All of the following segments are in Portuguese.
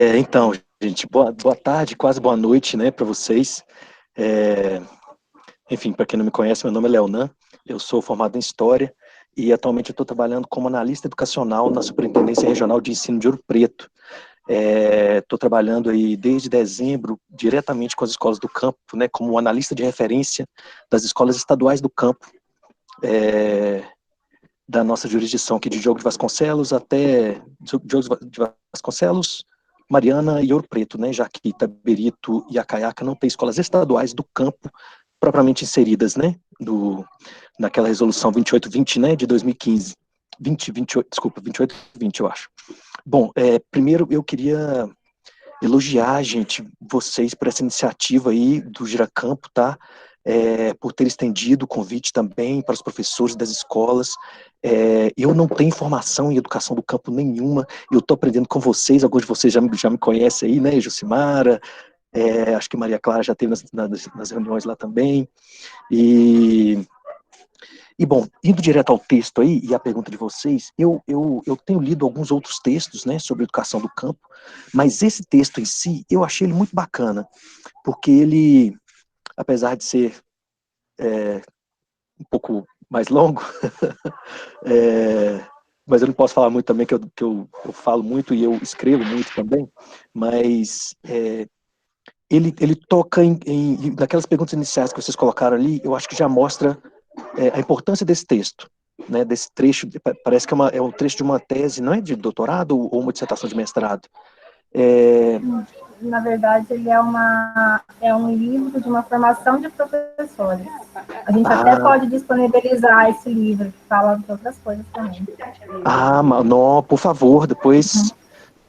Então, gente, boa tarde, quase boa noite, né, para vocês. É, Enfim, para quem não me conhece, meu nome é Leonan, eu sou formado em História e atualmente eu estou trabalhando como analista educacional na Superintendência Regional de Ensino de Ouro Preto. Estou trabalhando aí desde dezembro diretamente com as escolas do campo, né, como analista de referência das escolas estaduais do campo, é, da nossa jurisdição aqui de Diogo de Vasconcelos até Diogo de Vasconcelos, Mariana e Ouro Preto, né, já que Itabirito e Acaiaca não têm escolas estaduais do campo propriamente inseridas, né, naquela resolução 2820, né, de 2015. 28, desculpa, 2820, eu acho. Bom, primeiro eu queria elogiar, gente, vocês por essa iniciativa aí do Giracampo, tá? Por ter estendido o convite também para os professores das escolas. Eu não tenho formação em educação do campo nenhuma, eu estou aprendendo com vocês, alguns de vocês já me conhecem aí, né, Jucimara, acho que Maria Clara já esteve nas reuniões lá também, e bom, indo direto ao texto aí, e a pergunta de vocês, eu tenho lido alguns outros textos, né, sobre educação do campo, mas esse texto em si, eu achei ele muito bacana, porque ele, apesar de ser um pouco mais longo, é, mas eu não posso falar muito também, que eu falo muito e eu escrevo muito também, mas ele toca naquelas perguntas iniciais que vocês colocaram ali, eu acho que já mostra a importância desse texto, né, desse trecho, parece que é um trecho de uma tese, não é de doutorado ou uma dissertação de mestrado. Na verdade, ele é um livro de uma formação de professores. A gente até Ah, pode disponibilizar esse livro, que fala de outras coisas também. não, por favor, depois,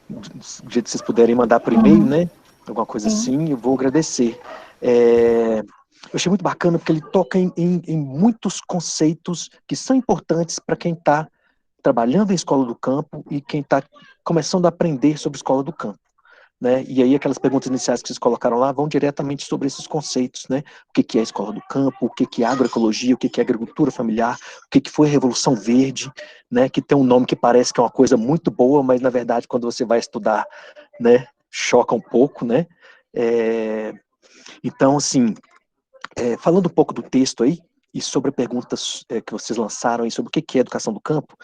do jeito que vocês puderem mandar por e-mail, né, alguma coisa Sim. assim, eu vou agradecer. Eu achei muito bacana porque ele toca em muitos conceitos que são importantes para quem está trabalhando em escola do campo e quem está começando a aprender sobre escola do campo, né? E aí aquelas perguntas iniciais que vocês colocaram lá vão diretamente sobre esses conceitos, né? O que é a escola do campo, o que é agroecologia, o que é agricultura familiar, o que foi a Revolução Verde, né? Que tem um nome que parece que é uma coisa muito boa, mas na verdade quando você vai estudar, né, choca um pouco, né? Então, assim, falando um pouco do texto aí, e sobre perguntas que vocês lançaram aí sobre o que é educação do campo,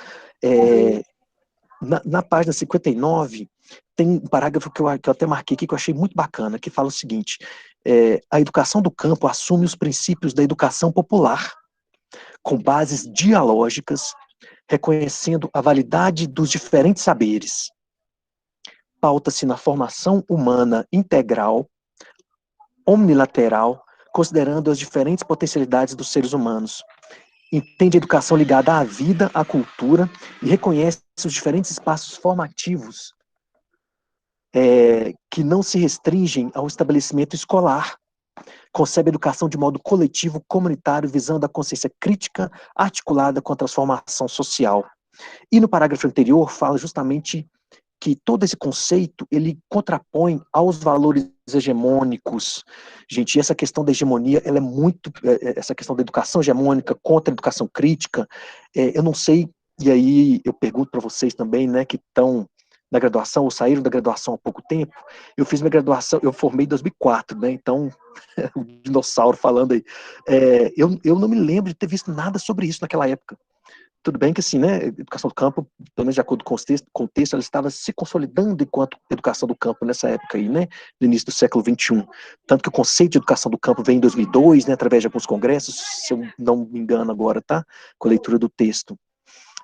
na página 59, tem um parágrafo que eu até marquei aqui, que eu achei muito bacana, que fala o seguinte: a educação do campo assume os princípios da educação popular, com bases dialógicas, reconhecendo a validade dos diferentes saberes. Pauta-se na formação humana integral, omnilateral, considerando as diferentes potencialidades dos seres humanos. Entende a educação ligada à vida, à cultura, e reconhece os diferentes espaços formativos que não se restringem ao estabelecimento escolar. Concebe a educação de modo coletivo, comunitário, visando a consciência crítica articulada com a transformação social. E no parágrafo anterior fala justamente que todo esse conceito, ele contrapõe aos valores hegemônicos. Gente, e essa questão da hegemonia, ela é muito, essa questão da educação hegemônica contra a educação crítica, eu não sei, e aí eu pergunto para vocês também, né, que estão na graduação, ou saíram da graduação há pouco tempo, eu fiz minha graduação, eu formei em 2004, né, então, o dinossauro falando aí, eu não me lembro de ter visto nada sobre isso naquela época. Tudo bem que, assim, né, educação do campo, pelo menos de acordo com o contexto, ela estava se consolidando enquanto educação do campo nessa época aí, né, no início do século XXI. Tanto que o conceito de educação do campo vem em 2002, né, através de alguns congressos, se eu não me engano agora, tá, com a leitura do texto.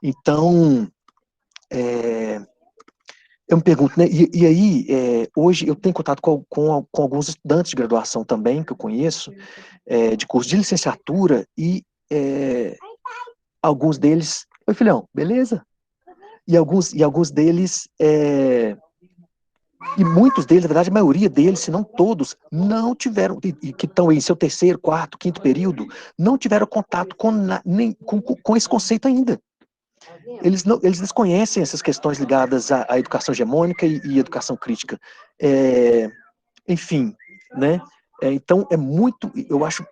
Então, eu me pergunto, né, e aí, hoje eu tenho contato com alguns estudantes de graduação também, que eu conheço, de curso de licenciatura, e alguns deles... Oi, filhão, beleza? E alguns deles, e muitos deles, na verdade, a maioria deles, se não todos, não tiveram, e que estão em seu terceiro, quarto, quinto período, não tiveram contato nem com esse conceito ainda. Eles desconhecem essas questões ligadas à educação hegemônica e educação crítica. Enfim, né? Então, eu acho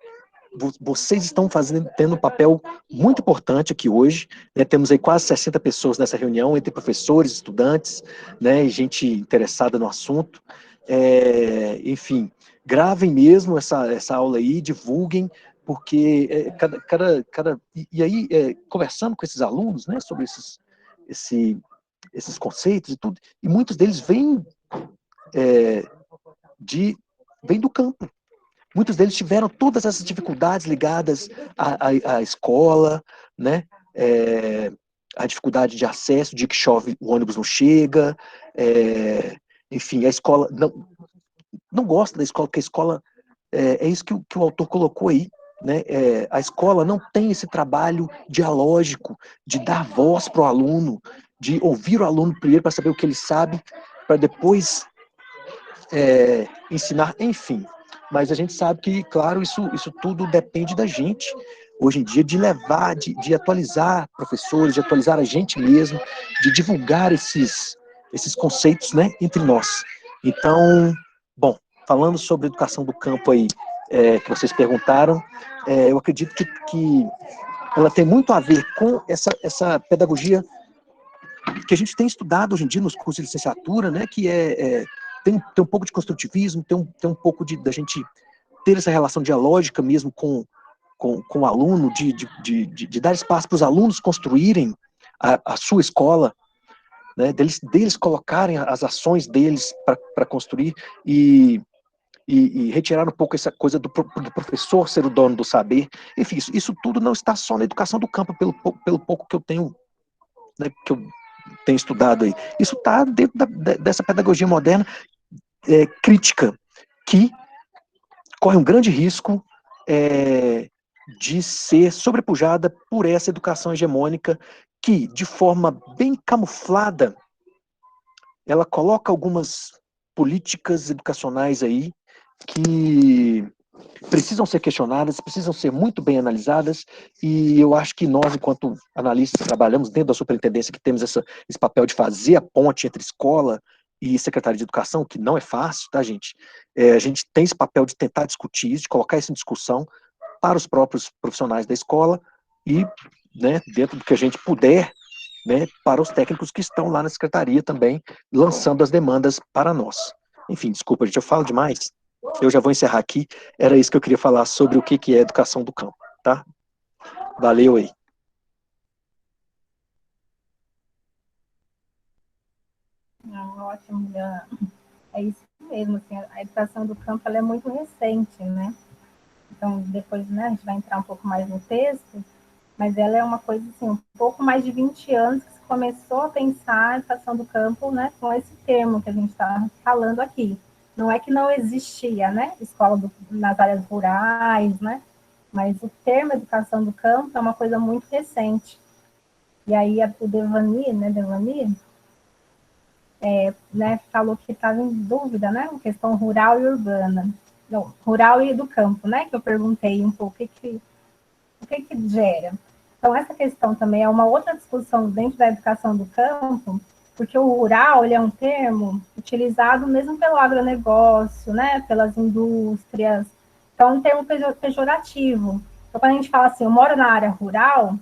vocês estão tendo um papel muito importante aqui hoje, né? Temos aí quase 60 pessoas nessa reunião, entre professores, estudantes, né, e gente interessada no assunto. Enfim, gravem mesmo essa aula aí, divulguem, porque e aí, conversando com esses alunos, né, sobre esses conceitos e tudo, e muitos deles vêm do campo. Muitos deles tiveram todas essas dificuldades ligadas à escola, né? A dificuldade de acesso, de que chove, o ônibus não chega, enfim, a escola não gosta da escola, porque a escola é isso que o autor colocou aí, né? A escola não tem esse trabalho dialógico de dar voz para o aluno, de ouvir o aluno primeiro para saber o que ele sabe, para depois ensinar, enfim. Mas a gente sabe que, claro, isso tudo depende da gente, hoje em dia, de levar, de atualizar professores, de atualizar a gente mesmo, de divulgar esses conceitos, né, entre nós. Então, bom, falando sobre educação do campo aí, que vocês perguntaram, eu acredito que ela tem muito a ver com essa pedagogia que a gente tem estudado hoje em dia nos cursos de licenciatura, né, que tem um pouco de construtivismo, tem um pouco da gente ter essa relação dialógica mesmo com o aluno, de dar espaço para os alunos construírem a sua escola, né, deles colocarem as ações deles para construir e retirar um pouco essa coisa do professor ser o dono do saber. Enfim, isso tudo não está só na educação do campo, pelo pouco que eu tenho, né, que eu tenho estudado aí. Isso está dentro dessa pedagogia moderna crítica, que corre um grande risco de ser sobrepujada por essa educação hegemônica que, de forma bem camuflada, ela coloca algumas políticas educacionais aí que precisam ser questionadas, precisam ser muito bem analisadas, e eu acho que nós, enquanto analistas, trabalhamos dentro da superintendência, que temos esse papel de fazer a ponte entre escola e Secretaria de Educação, que não é fácil, tá, gente? A gente tem esse papel de tentar discutir isso, de colocar isso em discussão para os próprios profissionais da escola e, né, dentro do que a gente puder, né, para os técnicos que estão lá na Secretaria também, lançando as demandas para nós. Enfim, desculpa, gente, eu falo demais. Eu já vou encerrar aqui. Era isso que eu queria falar sobre o que é educação do campo, tá? Valeu aí. Não, ótimo, é isso mesmo, assim, a educação do campo ela é muito recente, né? Então, depois, né, a gente vai entrar um pouco mais no texto, mas ela é uma coisa, assim, um pouco mais de 20 anos que se começou a pensar a educação do campo, né, com esse termo que a gente está falando aqui. Não é que não existia, né, escola nas áreas rurais, né, mas o termo educação do campo é uma coisa muito recente. E aí o Devani, né, falou que estava em dúvida, né, com questão rural e urbana. Não, rural e do campo, né, que eu perguntei um pouco o que gera. Então, essa questão também é uma outra discussão dentro da educação do campo, porque o rural ele é um termo utilizado mesmo pelo agronegócio, né, pelas indústrias, então é um termo pejorativo. Então, quando a gente fala assim, eu moro na área rural,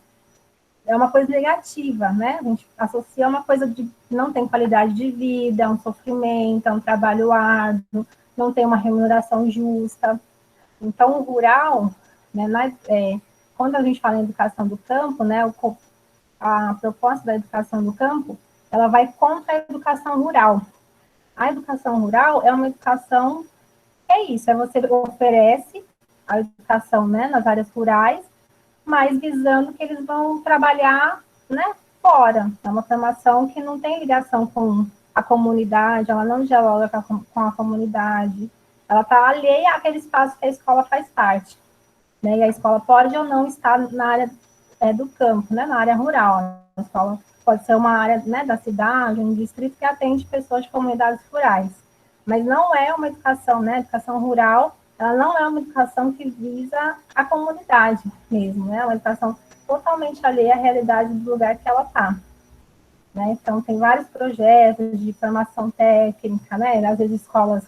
é uma coisa negativa, né? A gente associa uma coisa de não tem qualidade de vida, é um sofrimento, é um trabalho árduo, não tem uma remuneração justa. Então, o rural, né, quando a gente fala em educação do campo, né, a proposta da educação do campo, ela vai contra a educação rural. A educação rural é uma educação, você oferece a educação, né, nas áreas rurais, mas visando que eles vão trabalhar, né, fora. É uma formação que não tem ligação com a comunidade, ela não dialoga com a comunidade, ela está alheia àquele espaço que a escola faz parte. Né? E a escola pode ou não estar na área do campo, né, na área rural. A escola pode ser uma área, né, da cidade, um distrito que atende pessoas de comunidades rurais. Mas não é uma educação, né, educação rural, ela não é uma educação que visa a comunidade mesmo, né, é uma educação totalmente alheia à realidade do lugar que ela está. Né? Então, tem vários projetos de formação técnica, né, às vezes escolas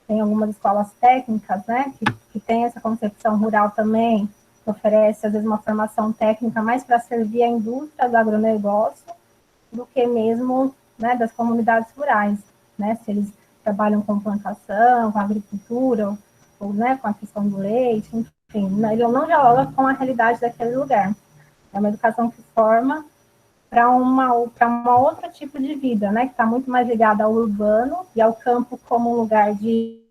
tem algumas escolas técnicas, né, que tem essa concepção rural também, que oferece, às vezes, uma formação técnica mais para servir a indústria do agronegócio do que mesmo, né, das comunidades rurais, né, se eles trabalham com plantação, com agricultura, ou, né, com a questão do leite, enfim, ele não dialoga com a realidade daquele lugar. É uma educação que forma para uma outro tipo de vida, né, que está muito mais ligada ao urbano e ao campo como um lugar de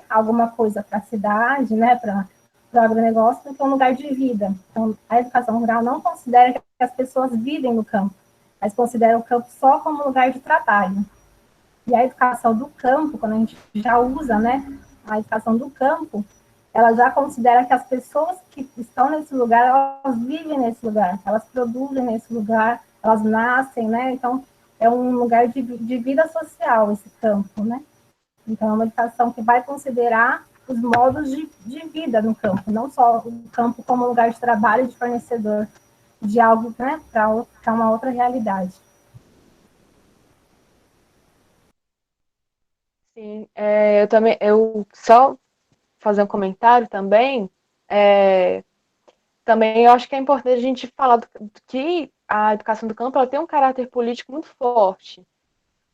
alguma coisa para a cidade, né, para o agronegócio, do que um lugar de vida. Então, a educação rural não considera que as pessoas vivem no campo, mas considera o campo só como lugar de trabalho. E a educação do campo, quando a gente já usa, né, a educação do campo, ela já considera que as pessoas que estão nesse lugar, elas vivem nesse lugar, elas produzem nesse lugar, elas nascem, né? Então, é um lugar de vida social esse campo, né? Então, é uma educação que vai considerar os modos de vida no campo, não só o campo como lugar de trabalho, de fornecedor de algo, né, para uma outra realidade. Sim, eu só fazer um comentário também, também eu acho que é importante a gente falar que a educação do campo ela tem um caráter político muito forte,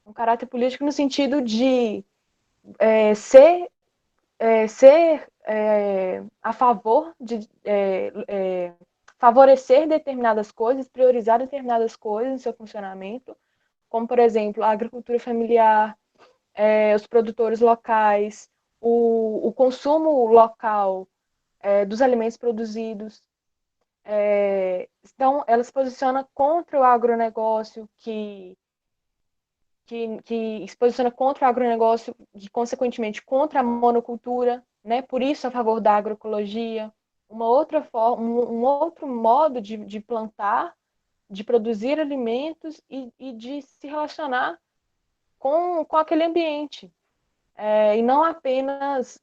um caráter político no sentido de ser a favor de favorecer determinadas coisas, priorizar determinadas coisas em seu funcionamento, como, por exemplo, a agricultura familiar, os produtores locais, o consumo local dos alimentos produzidos. Então, ela se posiciona contra o agronegócio, que se posiciona contra o agronegócio e, consequentemente, contra a monocultura, né? Por isso, a favor da agroecologia. Uma outra forma, um outro modo de plantar, de produzir alimentos e de se relacionar com aquele ambiente. E não apenas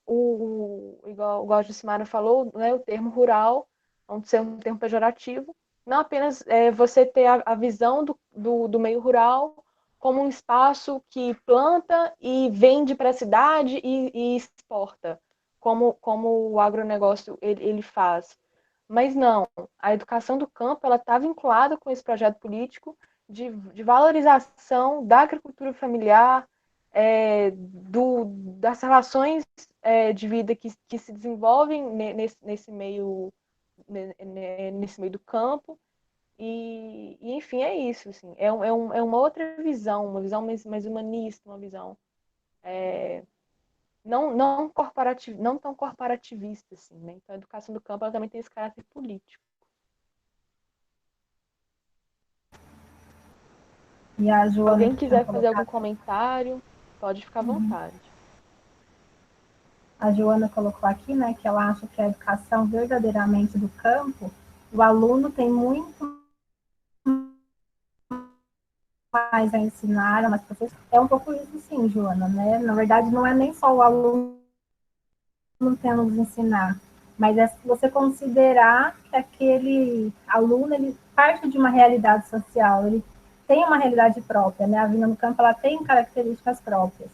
igual a Jucimara falou, né, o termo rural, não ser um termo pejorativo, não apenas você ter a visão do meio rural como um espaço que planta e vende para a cidade e exporta, como o agronegócio ele faz. Mas não, a educação do campo ela está vinculada com esse projeto político de valorização da agricultura familiar, das relações de vida que se desenvolvem nesse meio do campo. Enfim, é isso. Assim, é uma outra visão, uma visão mais humanista, uma visão não tão corporativista. Assim, né? Então, a educação do campo ela também tem esse caráter político. E a Se Joana, alguém que tinha quiser fazer algum colocado, comentário, pode ficar à vontade. a Joana colocou aqui, né, que ela acha que a educação verdadeiramente do campo, o aluno tem muito mais a ensinar, mas é um pouco isso sim, Joana, né? Na verdade, não é nem só o aluno tendo nos ensinar, mas é você considerar que aquele aluno ele parte de uma realidade social, ele tem uma realidade própria, né? A vida no campo ela tem características próprias.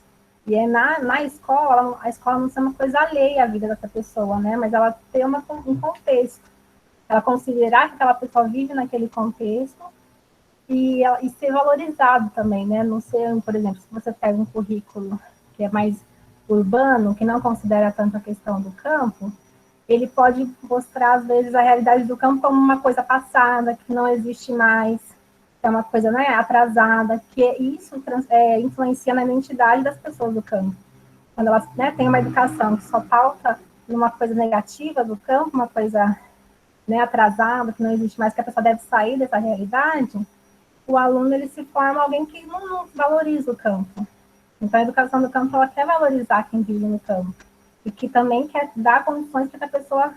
E é na escola, a escola não é uma coisa alheia à vida dessa pessoa, né? Mas ela tem um contexto. Ela considerar que aquela pessoa vive naquele contexto e ser valorizado também, né? Não ser, por exemplo, se você pega um currículo que é mais urbano, que não considera tanto a questão do campo, ele pode mostrar, às vezes, a realidade do campo como uma coisa passada, que não existe mais, que é uma coisa, né, atrasada, que isso influencia na identidade das pessoas do campo. Quando elas, né, têm uma educação que só pauta numa coisa negativa do campo, uma coisa, né, atrasada, que não existe mais, que a pessoa deve sair dessa realidade, o aluno ele se forma alguém que não valoriza o campo. Então, a educação do campo ela quer valorizar quem vive no campo e que também quer dar condições para que a pessoa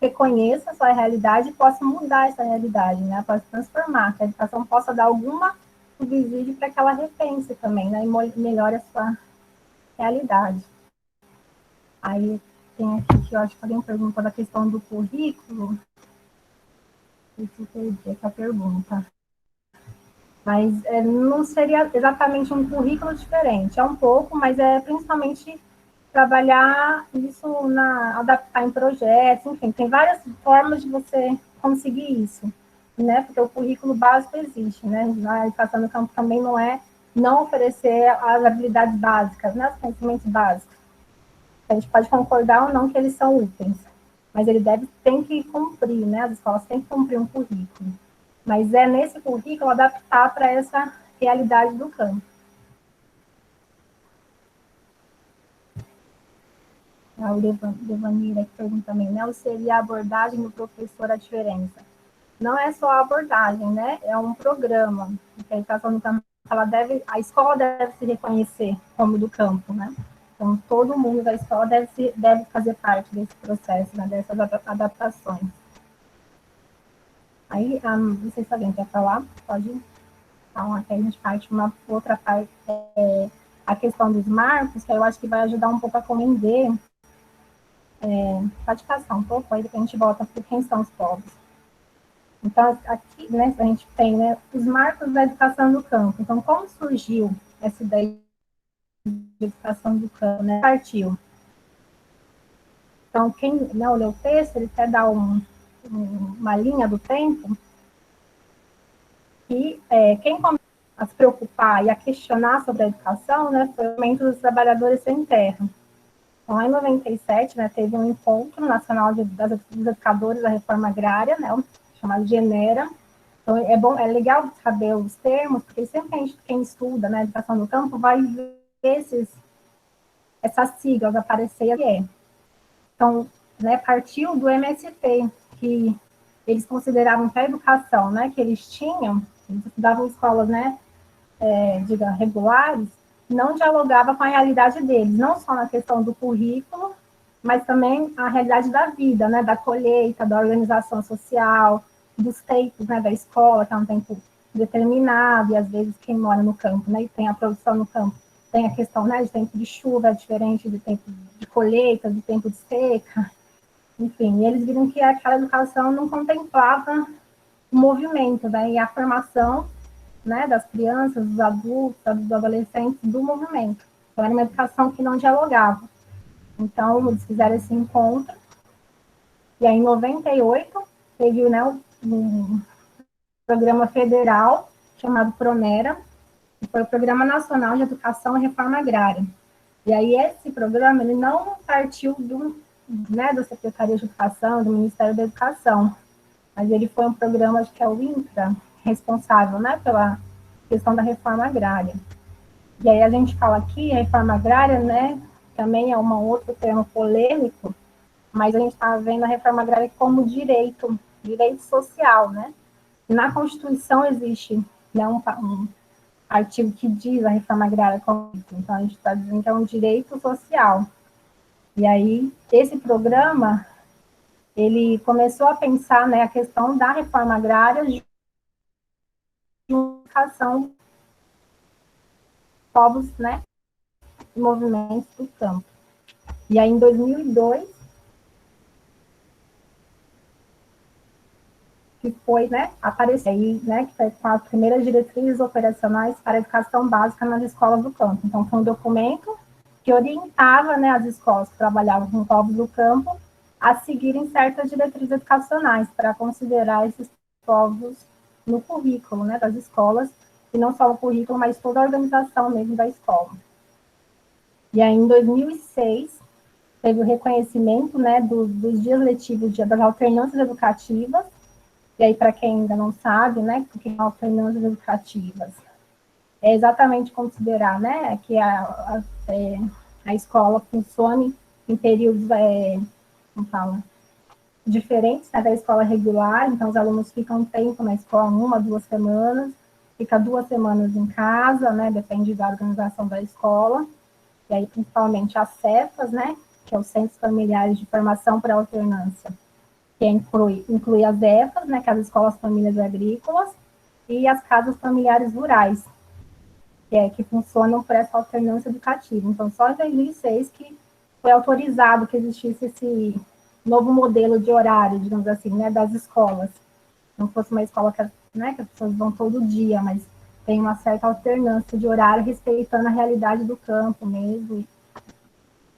reconheça a sua realidade e possa mudar essa realidade, né? Possa transformar, que a educação possa dar alguma subsídio para que ela repense também, né? E melhore a sua realidade. Aí tem aqui que eu acho que alguém perguntou da questão do currículo. Deixa eu perder essa pergunta. Mas não seria exatamente um currículo diferente, é um pouco, mas é principalmente trabalhar isso, adaptar em projetos, enfim, tem várias formas de você conseguir isso, né? Porque o currículo básico existe, né? A educação no campo também não oferecer as habilidades básicas, né? Os conhecimentos básicos. A gente pode concordar ou não que eles são úteis, mas ele tem que cumprir, né? As escolas têm que cumprir um currículo. Mas é nesse currículo adaptar para essa realidade do campo. A Levanira que pergunta também, né? Ou seria a abordagem do professor a diferença? Não é só a abordagem, né? É um programa. A educação do campo, a escola deve se reconhecer como do campo, né? Então, todo mundo da escola deve fazer parte desse processo, né? Dessas adaptações. Aí, não sei se alguém quer falar, pode falar, até a gente parte uma outra parte, a questão dos marcos, que eu acho que vai ajudar um pouco a compreender. Pode passar um pouco, aí depois a gente volta para quem são os povos. Então, aqui, né, a gente tem, né, os marcos da educação do campo. Então, como surgiu essa ideia de educação do campo, né? Partiu. Então, quem não leu o texto, ele quer dar uma linha do tempo, e quem começou a se preocupar e a questionar sobre a educação, né, foi o movimento dos trabalhadores sem terra. Então, lá em 97, né, teve um encontro nacional dos educadores da reforma agrária, né, chamado Genera. Então, é legal saber os termos, porque sempre quem estuda, né, educação do campo vai ver essas siglas aparecer aqui. Então, né, partiu do MST, que eles consideravam que a educação, né, que eles tinham, eles estudavam escolas, né, regulares, não dialogava com a realidade deles, não só na questão do currículo, mas também a realidade da vida, né, da colheita, da organização social, dos tempos, né, da escola, que é um tempo determinado, e às vezes quem mora no campo, né, e tem a produção no campo, tem a questão, né, de tempo de chuva, é diferente de tempo de colheita, de tempo de seca, enfim, eles viram que aquela educação não contemplava o movimento, né, e a formação, né, das crianças, dos adultos, dos adolescentes, do movimento. Então, era uma educação que não dialogava. Então, eles fizeram esse encontro, e aí, em 98, teve, né, um programa federal chamado PRONERA, que foi o Programa Nacional de Educação e Reforma Agrária. E aí, esse programa, ele não partiu da Secretaria de Educação, do Ministério da Educação, mas ele foi um programa, acho que é o INCRA, responsável, né, pela questão da reforma agrária. E aí a gente fala aqui, a reforma agrária, né, também é um outro termo polêmico, mas a gente está vendo a reforma agrária como direito social, né? Na Constituição existe, né, um artigo que diz a reforma agrária como isso, então a gente está dizendo que é um direito social. E aí, esse programa, ele começou a pensar, né, a questão da reforma agrária de educação povos, né, e movimentos do campo. E aí, em 2002, que foi, né, aparecer aí, né, que foi com as primeiras diretrizes operacionais para a educação básica nas escolas do campo. Então, foi um documento que orientava, né, as escolas que trabalhavam com povos do campo a seguirem certas diretrizes educacionais para considerar esses povos no currículo, né, das escolas, e não só o currículo, mas toda a organização mesmo da escola. E aí, em 2006, teve o reconhecimento, né, dos dias letivos, das alternâncias educativas. E aí, para quem ainda não sabe, né, o que são alternâncias educativas? É exatamente considerar, né, que a escola funcione em períodos, como fala, diferentes, né, da escola regular. Então, os alunos ficam um tempo na escola, 1-2 semanas, fica 2 semanas em casa, né, depende da organização da escola. E aí, principalmente, as CEFAs, né, que é os Centros Familiares de Formação para Alternância, que inclui as EFAs, né, que é as Escolas Famílias Agrícolas, e as Casas Familiares Rurais, que funcionam por essa alternância educativa. Então, só em 2006 que foi autorizado que existisse esse novo modelo de horário, digamos assim, né, das escolas. Não fosse uma escola que, né, que as pessoas vão todo dia, mas tem uma certa alternância de horário, respeitando a realidade do campo mesmo,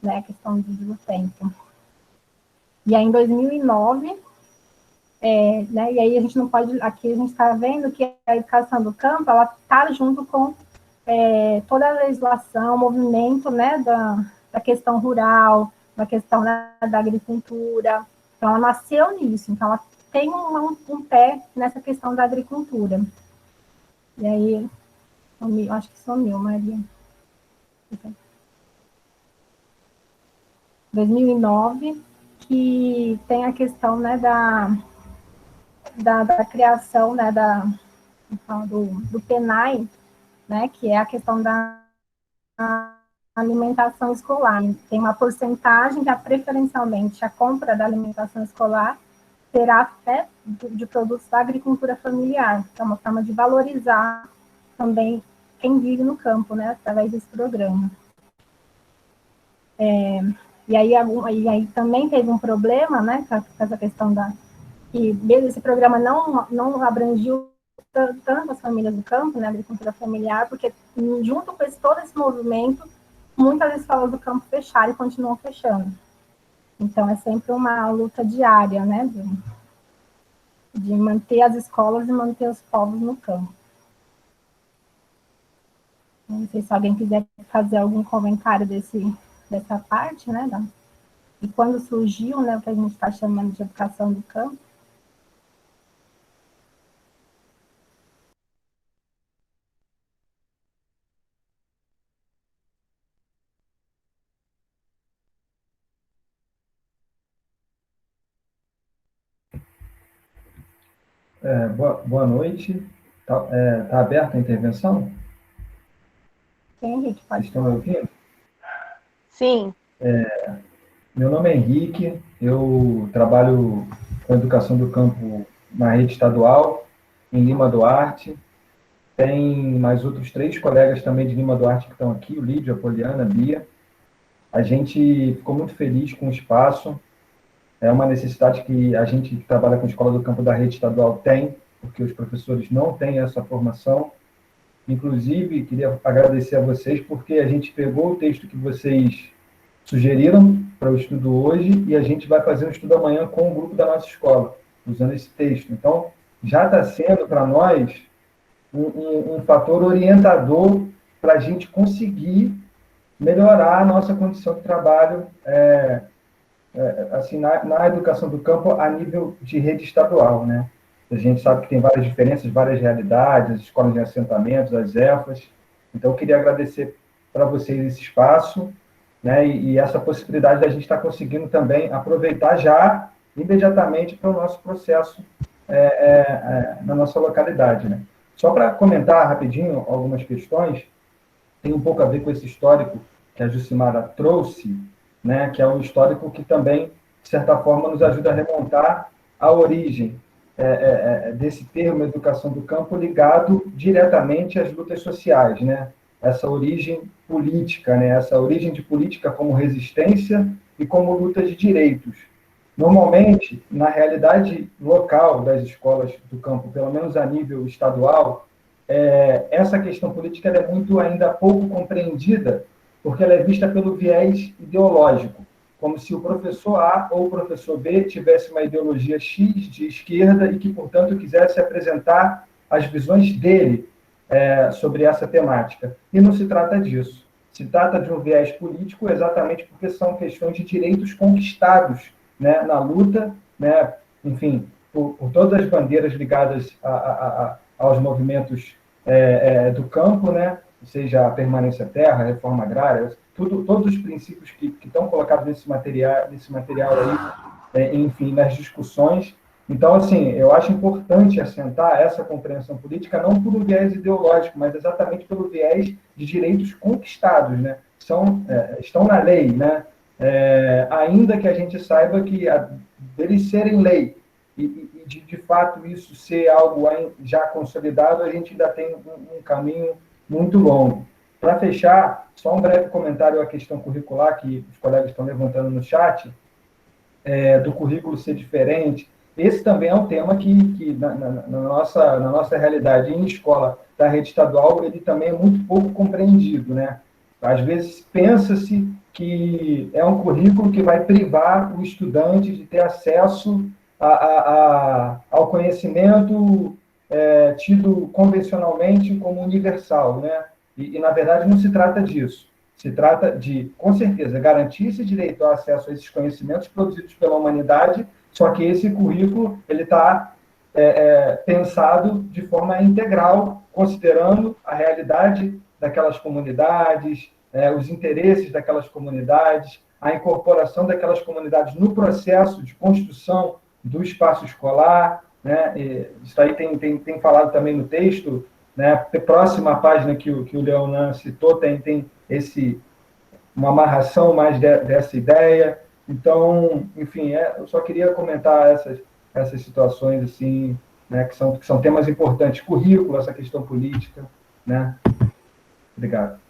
né, a questão do tempo. E aí, em 2009, né, e aí a gente não pode, aqui a gente está vendo que a educação do campo, ela está junto com toda a legislação, o movimento, né, da questão rural, da questão, né, da agricultura. Então, ela nasceu nisso, então ela tem um pé nessa questão da agricultura. E aí, acho que sumiu, Maria. 2009, que tem a questão, né, da criação, né, do PENAI, né, que é a questão da alimentação escolar. Tem uma porcentagem que, preferencialmente, a compra da alimentação escolar será de produtos da agricultura familiar, que é uma forma de valorizar também quem vive no campo, né, através desse programa. E aí também teve um problema, né, com essa questão que mesmo esse programa não abrangiu tanto as famílias do campo, né, agricultura familiar, porque junto com todo esse movimento, muitas escolas do campo fecharam e continuam fechando. Então, é sempre uma luta diária, né, de manter as escolas e manter os povos no campo. Não sei se alguém quiser fazer algum comentário dessa parte, né, e quando surgiu, né, o que a gente está chamando de educação do campo. Boa noite. Tá aberta a intervenção? Sim, Henrique, pode. Vocês estão me ouvindo? Sim. Meu nome é Henrique, eu trabalho com educação do campo na rede estadual, em Lima Duarte. Tem mais outros 3 colegas também de Lima Duarte que estão aqui, o Lídio, a Poliana, a Bia. A gente ficou muito feliz com o espaço. É uma necessidade que a gente que trabalha com a escola do campo da rede estadual tem, porque os professores não têm essa formação. Inclusive, queria agradecer a vocês, porque a gente pegou o texto que vocês sugeriram para o estudo hoje e a gente vai fazer um estudo amanhã com o grupo da nossa escola, usando esse texto. Então, já está sendo para nós um fator orientador para a gente conseguir melhorar a nossa condição de trabalho assim, na educação do campo a nível de rede estadual, né? A gente sabe que tem várias diferenças, várias realidades, as escolas de assentamentos, as EFAs. Então, eu queria agradecer para vocês esse espaço, né? E essa possibilidade da gente estar conseguindo também aproveitar já imediatamente para o nosso processo na nossa localidade, né? Só para comentar rapidinho algumas questões, tem um pouco a ver com esse histórico que a Jucimara trouxe, né, que é um histórico que também, de certa forma, nos ajuda a remontar a origem desse termo educação do campo ligado diretamente às lutas sociais, né? Essa origem política, né? Essa origem de política como resistência e como luta de direitos. Normalmente, na realidade local das escolas do campo, pelo menos a nível estadual, essa questão política é muito ainda pouco compreendida, porque ela é vista pelo viés ideológico, como se o professor A ou o professor B tivesse uma ideologia X de esquerda e que, portanto, quisesse apresentar as visões dele sobre essa temática. E não se trata disso. Se trata de um viés político exatamente porque são questões de direitos conquistados, né, na luta, né, enfim, por todas as bandeiras ligadas aos movimentos do campo, né, seja a permanência terra, a reforma agrária, todos os princípios que estão colocados nesse material aí, enfim, nas discussões. Então, assim, eu acho importante assentar essa compreensão política não por um viés ideológico, mas exatamente pelo viés de direitos conquistados, né? Estão na lei, né? Ainda que a gente saiba que deles serem lei e de fato isso ser algo já consolidado, a gente ainda tem um caminho muito longo. Para fechar, só um breve comentário à questão curricular que os colegas estão levantando no chat, do currículo ser diferente. esse também é um tema que na nossa realidade em escola da rede estadual, ele também é muito pouco compreendido, né? Às vezes pensa-se que é um currículo que vai privar o estudante de ter acesso ao conhecimento tido convencionalmente como universal, né? Na verdade, não se trata disso. Se trata de, com certeza, garantir esse direito ao acesso a esses conhecimentos produzidos pela humanidade, só que esse currículo ele está pensado de forma integral, considerando a realidade daquelas comunidades, os interesses daquelas comunidades, a incorporação daquelas comunidades no processo de construção do espaço escolar, né? Isso aí tem falado também no texto, né? Próxima à página que o Leonan citou, tem uma amarração mais dessa ideia. Então, enfim, eu só queria comentar essas situações assim, né, que são temas importantes, currículo, essa questão política, né? Obrigado.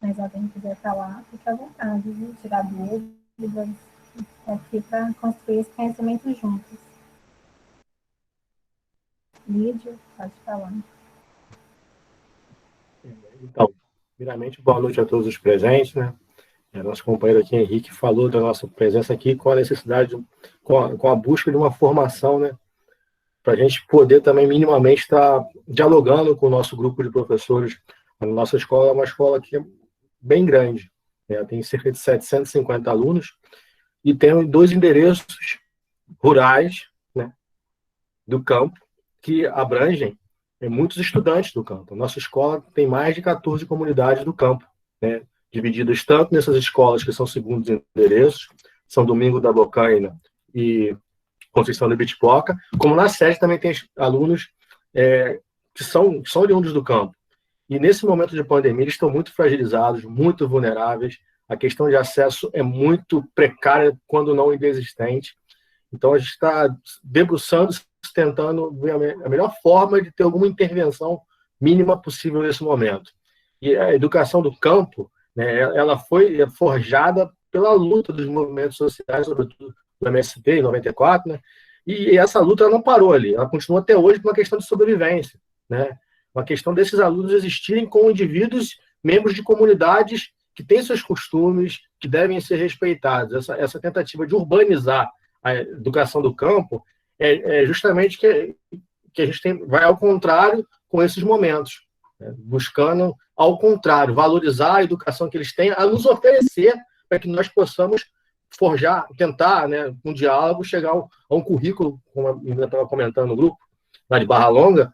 Mas alguém quiser falar, fique à vontade, viu? Tirar dúvidas, aqui para construir esse conhecimento juntos. Lídio, pode falar. Então, primeiramente, boa noite a todos os presentes, né? Nosso companheiro aqui, Henrique, falou da nossa presença aqui com a necessidade, com a busca de uma formação, né? Para a gente poder também minimamente estar dialogando com o nosso grupo de professores. A nossa escola é uma escola que é bem grande, né? Tem cerca de 750 alunos e tem 2 endereços rurais, né, do campo que abrangem muitos estudantes do campo. A nossa escola tem mais de 14 comunidades do campo, né, divididas tanto nessas escolas que são segundos endereços, São Domingo da Bocaina e Conceição do Ibitipoca, como na sede também tem alunos que são oriundos do campo. E nesse momento de pandemia, eles estão muito fragilizados, muito vulneráveis, a questão de acesso é muito precária, quando não inexistente. Então, a gente está debruçando, tentando ver a melhor forma de ter alguma intervenção mínima possível nesse momento. E a educação do campo, né, ela foi forjada pela luta dos movimentos sociais, sobretudo do MST, em 94, né, e essa luta não parou ali, ela continua até hoje por uma questão de sobrevivência, né, uma questão desses alunos existirem como indivíduos, membros de comunidades que têm seus costumes, que devem ser respeitados. Essa tentativa de urbanizar a educação do campo é justamente que a gente vai ao contrário com esses momentos, né? Buscando, ao contrário, valorizar a educação que eles têm, a nos oferecer para que nós possamos forjar, tentar, né, um diálogo, chegar a um currículo, como a menina estava comentando no grupo, lá de Barra Longa,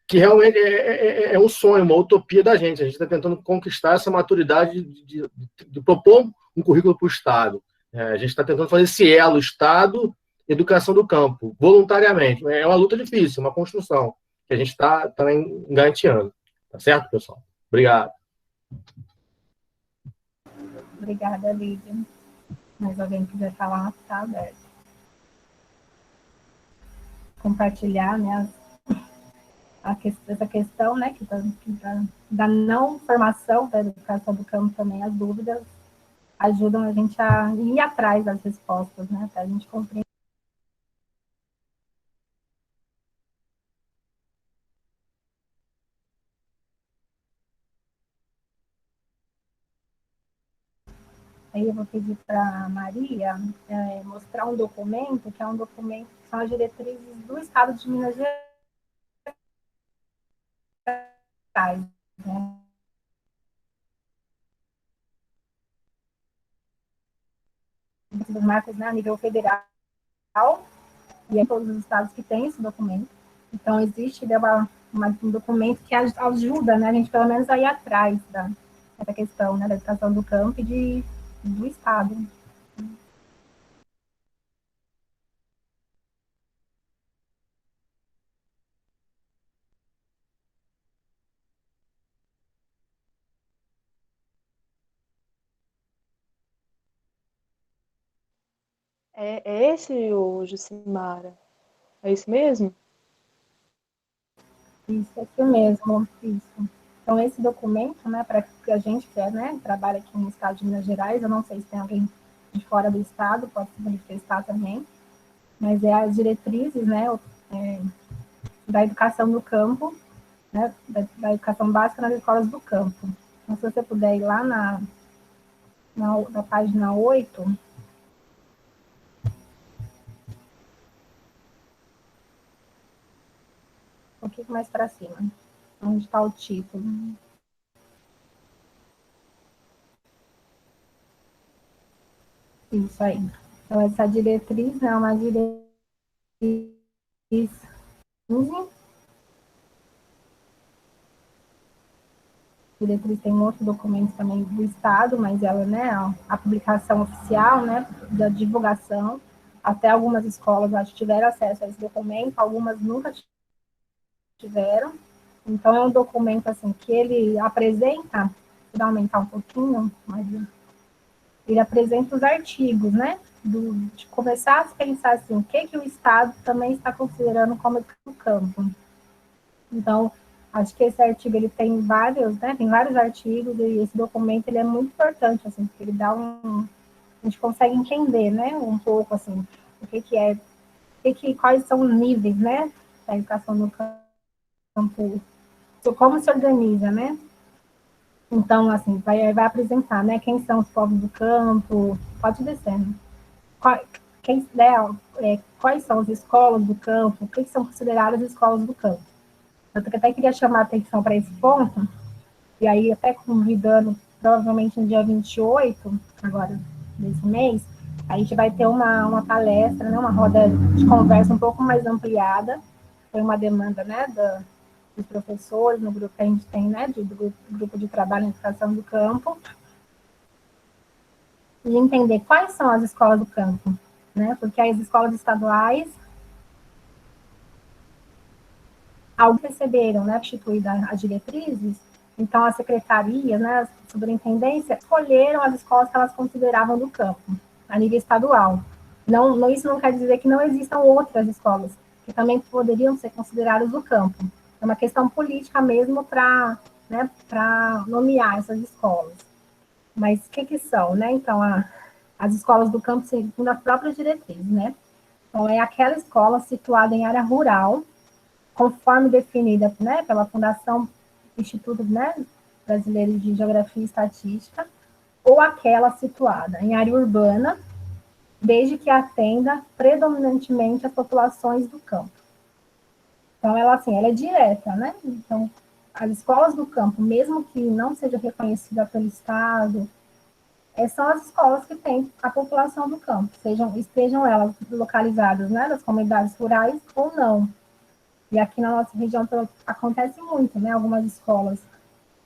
que realmente é um sonho, uma utopia da gente. A gente está tentando conquistar essa maturidade de propor um currículo para o Estado. A gente está tentando fazer esse elo Estado, educação do campo, voluntariamente. É uma luta difícil, uma construção, que a gente está também engateando. Tá certo, pessoal? Obrigado. Obrigada, Lídia. Mas alguém quiser falar, está aberto. Compartilhar, né, essa questão, né, da não formação da educação do campo também, as dúvidas ajudam a gente a ir atrás das respostas, né, para a gente compreender. Aí eu vou pedir para a Maria mostrar um documento, que é um documento que são as diretrizes do Estado de Minas Gerais, né? Dos marcos, né, a nível federal, e é todos os estados que têm esse documento. Então, existe um documento que ajuda, né, a gente pelo menos a ir atrás dessa questão, né, da educação do campo e do Estado. É esse, o Jucimara? É isso mesmo? Isso, aqui mesmo, isso. Então, esse documento, né, para que a gente que né, trabalha aqui no estado de Minas Gerais, eu não sei se tem alguém de fora do estado, pode se manifestar também, mas é as diretrizes, né, da educação no campo, né, da educação básica nas escolas do campo. Então, se você puder ir lá na página 8, um pouquinho mais para cima, onde está o título. Isso aí. Então, essa diretriz é uma diretriz 15. Diretriz tem um outro documento também do Estado, mas ela, né, a publicação oficial, né, da divulgação. Até algumas escolas, acho, tiveram acesso a esse documento, algumas nunca tiveram. Então, é um documento, assim, que ele apresenta, vou aumentar um pouquinho, mas ele apresenta os artigos, né, de começar a pensar, assim, o que o Estado também está considerando como educação do campo. Então, acho que esse artigo, ele tem vários, né, tem vários artigos, e esse documento, ele é muito importante, assim, porque ele dá a gente consegue entender, né, um pouco, assim, o que é, quais são os níveis, né, da educação no campo, como se organiza, né. Então, assim, vai apresentar, né, quem são os povos do campo, pode descendo, quais são as escolas do campo, o que são consideradas escolas do campo. Eu até queria chamar a atenção para esse ponto, e aí até convidando, provavelmente no dia 28, agora, desse mês, a gente vai ter uma palestra, né, uma roda de conversa um pouco mais ampliada, foi uma demanda, né, dos professores, no grupo que a gente tem, né, do grupo de trabalho em educação do campo, e entender quais são as escolas do campo, né, porque as escolas estaduais, alguns receberam, né, instituídas as diretrizes, então as secretarias, né, as superintendências, escolheram as escolas que elas consideravam do campo, a nível estadual. Não, isso não quer dizer que não existam outras escolas que também poderiam ser consideradas do campo. É uma questão política mesmo para, né, para nomear essas escolas. Mas o que são, né? Então, as escolas do campo, segundo as próprias diretrizes, né? Então, é aquela escola situada em área rural, conforme definida, né, pela Fundação Instituto, né, Brasileiro de Geografia e Estatística, ou aquela situada em área urbana, desde que atenda predominantemente as populações do campo. Então, ela é direta, né? Então, as escolas do campo, mesmo que não seja reconhecida pelo Estado, são as escolas que têm a população do campo, estejam elas localizadas, né, nas comunidades rurais ou não. E aqui na nossa região acontece muito, né? Algumas escolas,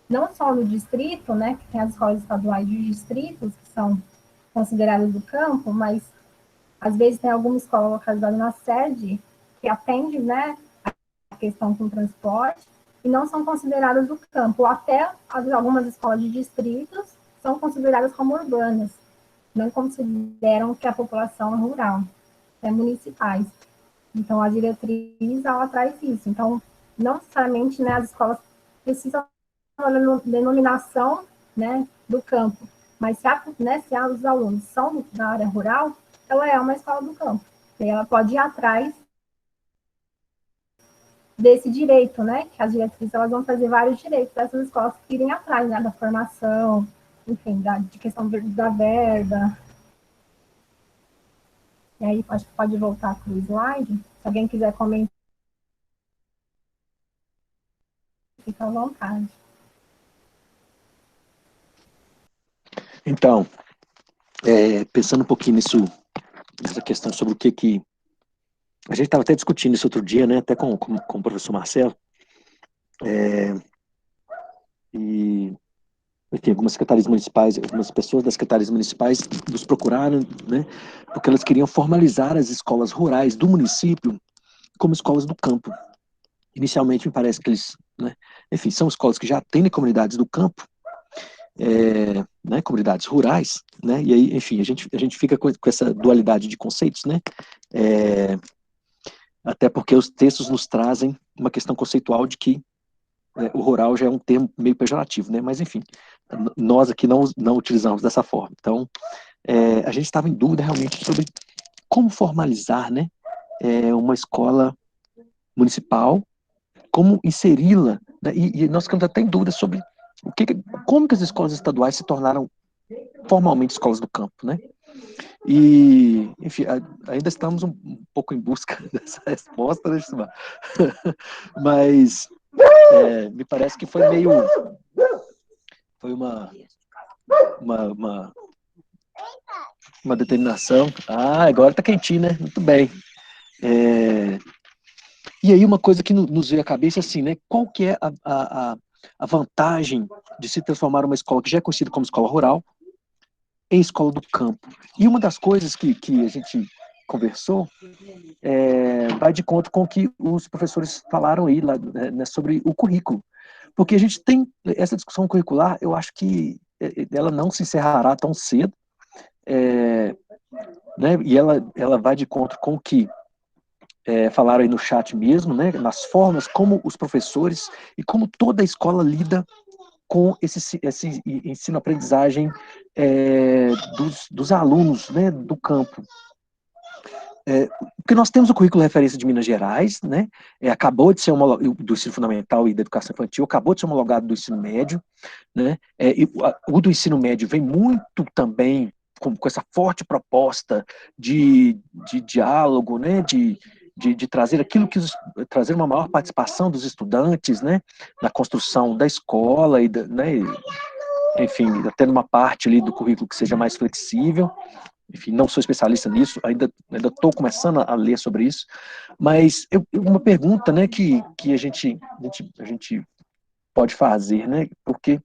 não só no distrito, né? Que tem as escolas estaduais de distritos, que são consideradas do campo, mas às vezes tem alguma escola localizada na sede que atende, né? A questão com transporte e não são consideradas do campo. Ou até algumas escolas de distritos são consideradas como urbanas, não consideram que a população é rural, é municipais. Então, a diretriz, ela traz isso. Então, não necessariamente, né, as escolas precisam da denominação, né, do campo, mas se os alunos são da área rural, ela é uma escola do campo. E ela pode ir atrás desse direito, né, que as diretrizes, elas vão fazer vários direitos dessas escolas que irem atrás, né, da formação, enfim, de questão da verba. E aí, acho que pode voltar para o slide. Se alguém quiser comentar, fica à vontade. Então, pensando um pouquinho nessa questão sobre o que a gente estava até discutindo isso outro dia, né, até com o professor Marcelo, e enfim, algumas secretarias municipais, algumas pessoas das secretarias municipais nos procuraram, né, porque elas queriam formalizar as escolas rurais do município como escolas do campo. Inicialmente, me parece que eles, né, enfim, são escolas que já atendem comunidades do campo, né, comunidades rurais, né, e aí, enfim, a gente fica com essa dualidade de conceitos, né, até porque os textos nos trazem uma questão conceitual de que o rural já é um termo meio pejorativo, né? Mas, enfim, nós aqui não utilizamos dessa forma. Então, a gente estava em dúvida realmente sobre como formalizar, né, uma escola municipal, como inseri-la, né? E nós ficamos até em dúvida sobre como que as escolas estaduais se tornaram formalmente escolas do campo, né? E, enfim, ainda estamos um pouco em busca dessa resposta, né, Gismar? Mas me parece que foi uma determinação. Ah, agora tá quentinho, né? Muito bem. E aí uma coisa que nos veio à cabeça, assim, né? Qual que é a vantagem de se transformar uma escola que já é conhecida como escola rural em escola do campo? E uma das coisas que a gente conversou vai de encontro com o que os professores falaram aí lá, né, sobre o currículo. Porque a gente tem essa discussão curricular, eu acho que ela não se encerrará tão cedo, né, e ela vai de encontro com o que falaram aí no chat mesmo, né, nas formas como os professores e como toda a escola lida com esse ensino-aprendizagem dos alunos, né, do campo. Porque nós temos o currículo de referência de Minas Gerais, né? Acabou de ser homologado, do ensino fundamental e da educação infantil, acabou de ser homologado do ensino médio, né? O do ensino médio vem muito também com essa forte proposta de diálogo, né? De trazer aquilo trazer uma maior participação dos estudantes, né? Na construção da escola né? Enfim, até numa parte ali do currículo que seja mais flexível. Enfim, não sou especialista nisso, ainda estou começando a ler sobre isso, mas uma pergunta, né, que a gente pode fazer, né, porque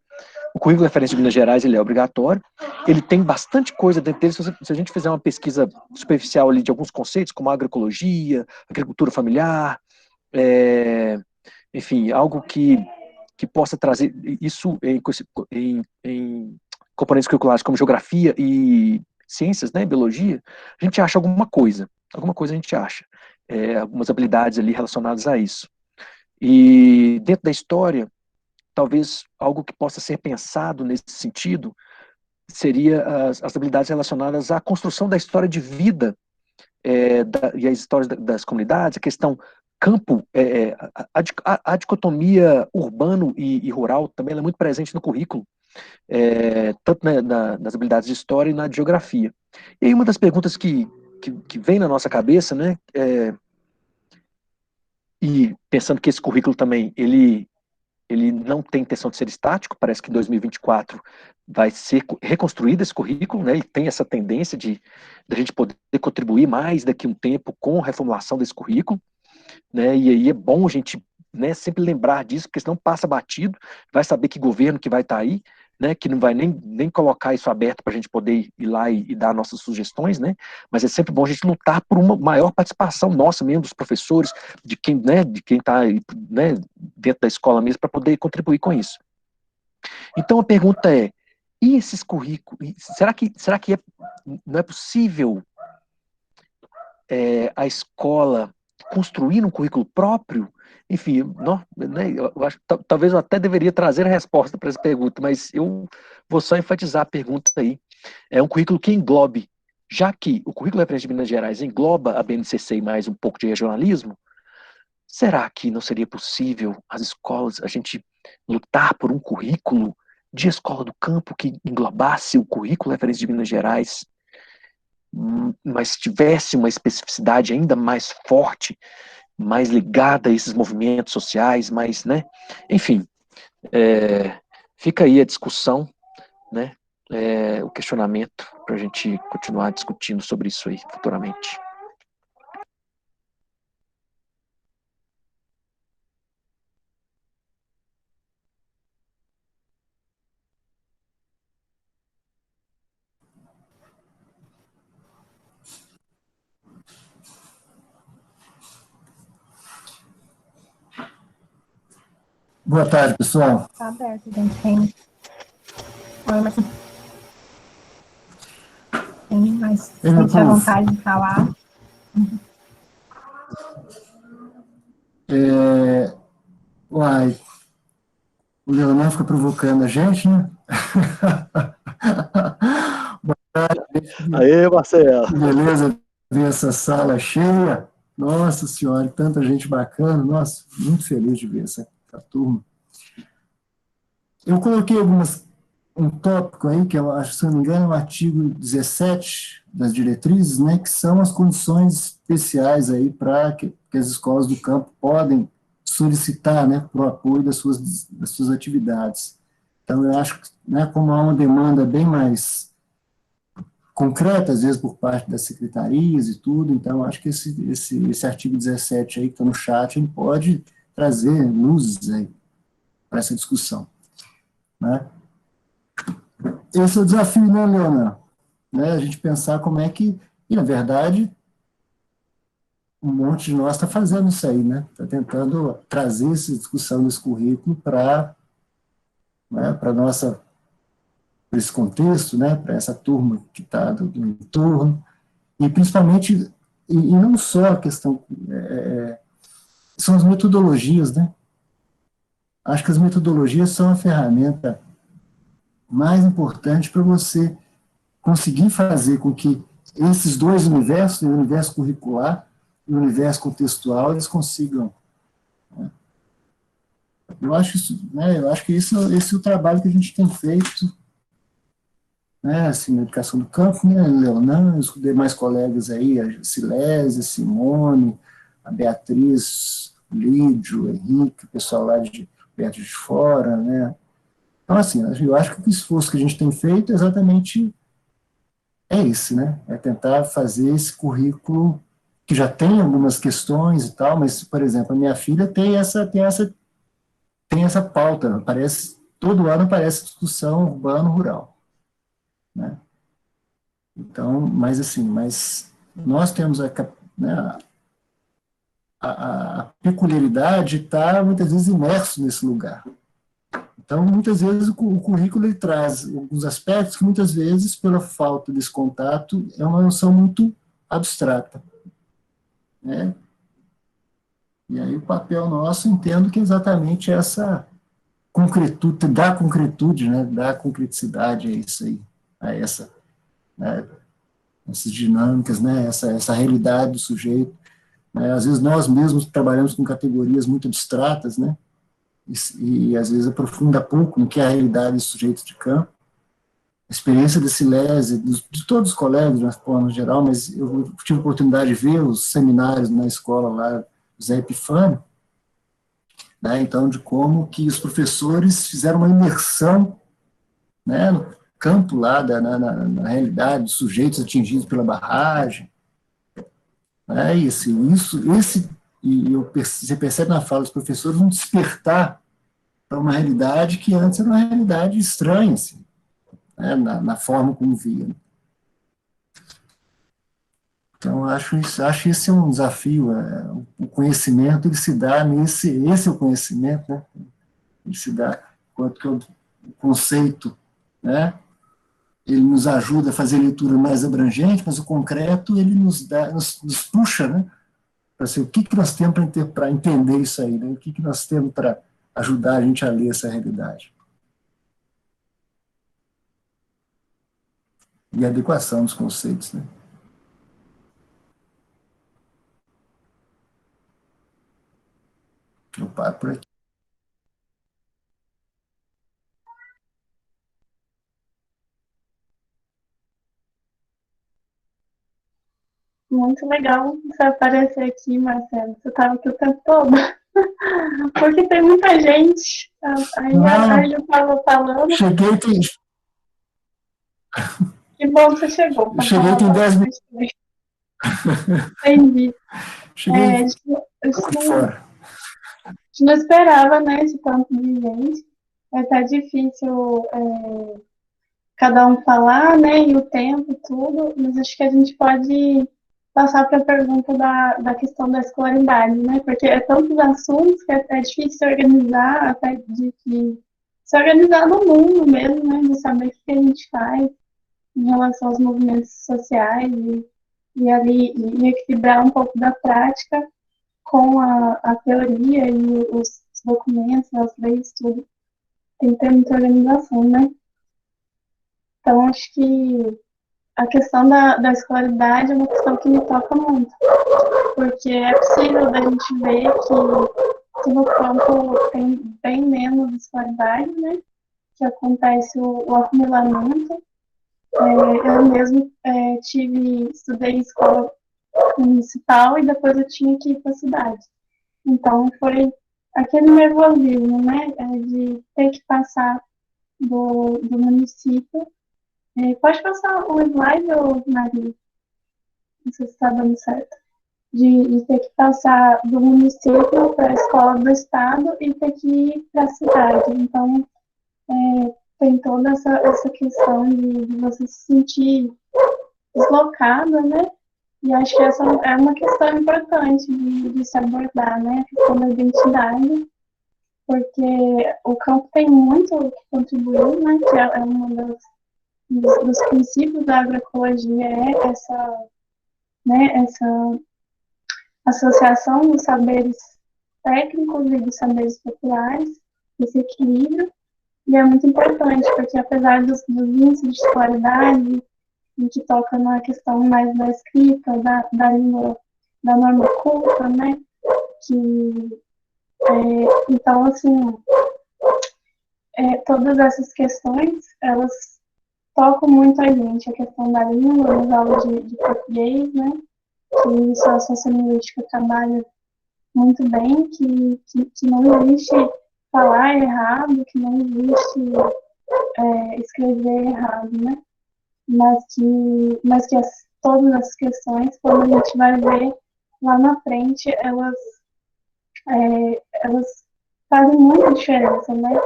o currículo de referência de Minas Gerais, ele é obrigatório, ele tem bastante coisa dentro dele, se a gente fizer uma pesquisa superficial ali de alguns conceitos, como agroecologia, agricultura familiar, enfim, algo que possa trazer isso em componentes curriculares como geografia e ciências, né, biologia, a gente acha alguma coisa a gente acha, algumas habilidades ali relacionadas a isso. E dentro da história, talvez algo que possa ser pensado nesse sentido seria as habilidades relacionadas à construção da história de vida e as histórias das comunidades, a questão campo, a dicotomia urbano e rural também é muito presente no currículo, tanto nas habilidades de história e na de geografia. E aí uma das perguntas que vem na nossa cabeça, né, e pensando que esse currículo também, ele não tem intenção de ser estático, parece que em 2024 vai ser reconstruído esse currículo, né, ele tem essa tendência de a gente poder contribuir mais daqui a um tempo com a reformulação desse currículo, né, e aí é bom a gente, né, sempre lembrar disso, porque senão passa batido, vai saber que governo que vai estar aí, né, que não vai nem colocar isso aberto para a gente poder ir lá e dar nossas sugestões, né, mas é sempre bom a gente lutar por uma maior participação nossa mesmo, dos professores, de quem está, né, dentro da escola mesmo, para poder contribuir com isso. Então a pergunta é, e esses currículos, será que não é possível a escola construir um currículo próprio? Enfim, né, eu acho, talvez eu até deveria trazer a resposta para essa pergunta, mas eu vou só enfatizar a pergunta aí. É um currículo que englobe, já que o currículo referente de Minas Gerais engloba a BNCC e mais um pouco de regionalismo, será que não seria possível as escolas, a gente lutar por um currículo de escola do campo que englobasse o currículo referente de Minas Gerais, mas tivesse uma especificidade ainda mais forte, mais ligada a esses movimentos sociais, mais, né? Enfim, fica aí a discussão, né? O questionamento para a gente continuar discutindo sobre isso aí futuramente. Boa tarde, pessoal. Está aberto, gente. Tem mais sente a vontade de falar. Uai, o Leonel fica provocando a gente, né? Aê, Marcelo! Beleza ver essa sala cheia. Nossa Senhora, tanta gente bacana. Nossa, muito feliz de ver essa turma. Eu coloquei um tópico aí, que eu acho, se não me engano, é o artigo 17 das diretrizes, né, que são as condições especiais aí para que as escolas do campo podem solicitar, né, para o apoio das suas atividades. Então, eu acho que, né, como há uma demanda bem mais concreta, às vezes, por parte das secretarias e tudo, então, acho que esse artigo 17 aí, que está no chat, ele pode trazer luzes aí para essa discussão, né? Esse é o desafio, né, Leona? Né, a gente pensar como é que, e na verdade, um monte de nós está fazendo isso aí, né? Está tentando trazer essa discussão desse currículo para, né, para esse contexto, né, para essa turma que está do entorno, e principalmente, e não só a questão, são as metodologias, né? Acho que as metodologias são a ferramenta mais importante para você conseguir fazer com que esses dois universos, o universo curricular e o universo contextual, eles consigam. Né? Eu acho isso, né, eu acho que esse é o trabalho que a gente tem feito, né, assim, na educação do campo, né, Leonan, os demais colegas aí, a Silésia, Simone, a Beatriz, o Lídio, o Henrique, o pessoal lá de perto de fora, né. Então, assim, eu acho que o esforço que a gente tem feito é exatamente esse, né? É tentar fazer esse currículo que já tem algumas questões e tal, mas, por exemplo, a minha filha tem essa pauta, aparece, todo ano aparece discussão urbano-rural, né? Então, mas assim, mas nós temos né, a peculiaridade de estar muitas vezes imerso nesse lugar. Então, muitas vezes, o currículo ele traz alguns aspectos que, muitas vezes, pela falta desse contato, é uma noção muito abstrata, né? E aí o papel nosso, entendo que é exatamente essa concretude, né? Da concreticidade a isso aí, a né? Essas dinâmicas, né? Essa realidade do sujeito. Né? Às vezes nós mesmos trabalhamos com categorias muito abstratas, né? E às vezes aprofunda pouco no que é a realidade dos sujeitos de campo. A experiência da Silésia, de todos os colegas, de forma geral, mas eu tive a oportunidade de ver os seminários na escola lá, Zé Epifânio, né, então, de como que os professores fizeram uma imersão, né, no campo lá, na realidade, dos sujeitos atingidos pela barragem, né, você percebe na fala dos professores um despertar para uma realidade que antes era uma realidade estranha, assim, né, na forma como via. Então, acho esse um desafio. O conhecimento, ele se dá esse é o conhecimento, né? Ele se dá, quanto que o conceito, né? Ele nos ajuda a fazer leitura mais abrangente, mas o concreto, ele nos puxa, né? Para ser o que nós temos para entender isso aí, né? O que nós temos para ajudar a gente a ler essa realidade. E a adequação dos conceitos, né? Eu paro por aqui. Muito legal você aparecer aqui, Marcelo. Você estava aqui o tempo todo. Porque tem muita gente. Aí a Ju estava falando. Cheguei, Que bom que você chegou. Cheguei tem 10 minutos. Entendi. Cheguei A gente não esperava, né, de tanto de gente. Tá difícil cada um falar, né, e o tempo, tudo, mas acho que a gente pode passar para a pergunta da questão da escolaridade, né, porque é tantos assuntos que é difícil se organizar, até se organizar no mundo mesmo, né, de saber o que a gente faz em relação aos movimentos sociais e equilibrar um pouco da prática com a teoria e os documentos, as leis, tudo. Tem que ter muita organização, né? Então, acho que a questão da escolaridade é uma questão que me toca muito, porque é possível da gente ver que no campo tem bem menos escolaridade, né? Que acontece o acumulamento. Eu mesmo estudei em escola municipal e depois eu tinha que ir para a cidade. Então, foi aquele nervosismo, né? De ter que passar do município. Pode passar um slide, ou Maria? Não sei se está dando certo. De ter que passar do município para a escola do estado e ter que ir para a cidade. Então, tem toda essa questão de você se sentir deslocada, né? E acho que essa é uma questão importante de se abordar, né? A questão da identidade, porque o campo tem muito que contribuir, né? Que é uma dos princípios da agroecologia, essa associação dos saberes técnicos e dos saberes populares, esse equilíbrio. E é muito importante, porque apesar dos índices de escolaridade, em que toca na questão mais da escrita, da língua, da norma culta, né? Então, assim, todas essas questões, elas tocam muito a gente, a questão da língua, nas aulas de português, né? Que isso a sociolinguística trabalha muito bem, que não existe falar errado, que não existe escrever errado, né? Mas que todas as questões, quando a gente vai ver lá na frente, elas fazem muita diferença, né?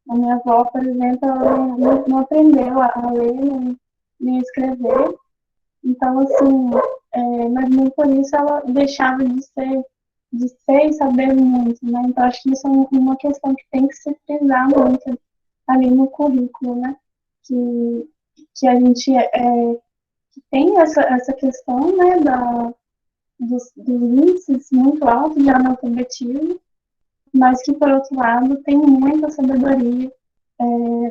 A minha avó, por exemplo, ela não aprendeu a ler nem a escrever, então, assim, mas nem por isso ela deixava de ser e saber muito, né? Então, acho que isso é uma questão que tem que se frisar muito ali no currículo, né? Que a gente tem essa questão, né, dos índices muito altos de analfabetismo, mas que, por outro lado, tem muita sabedoria,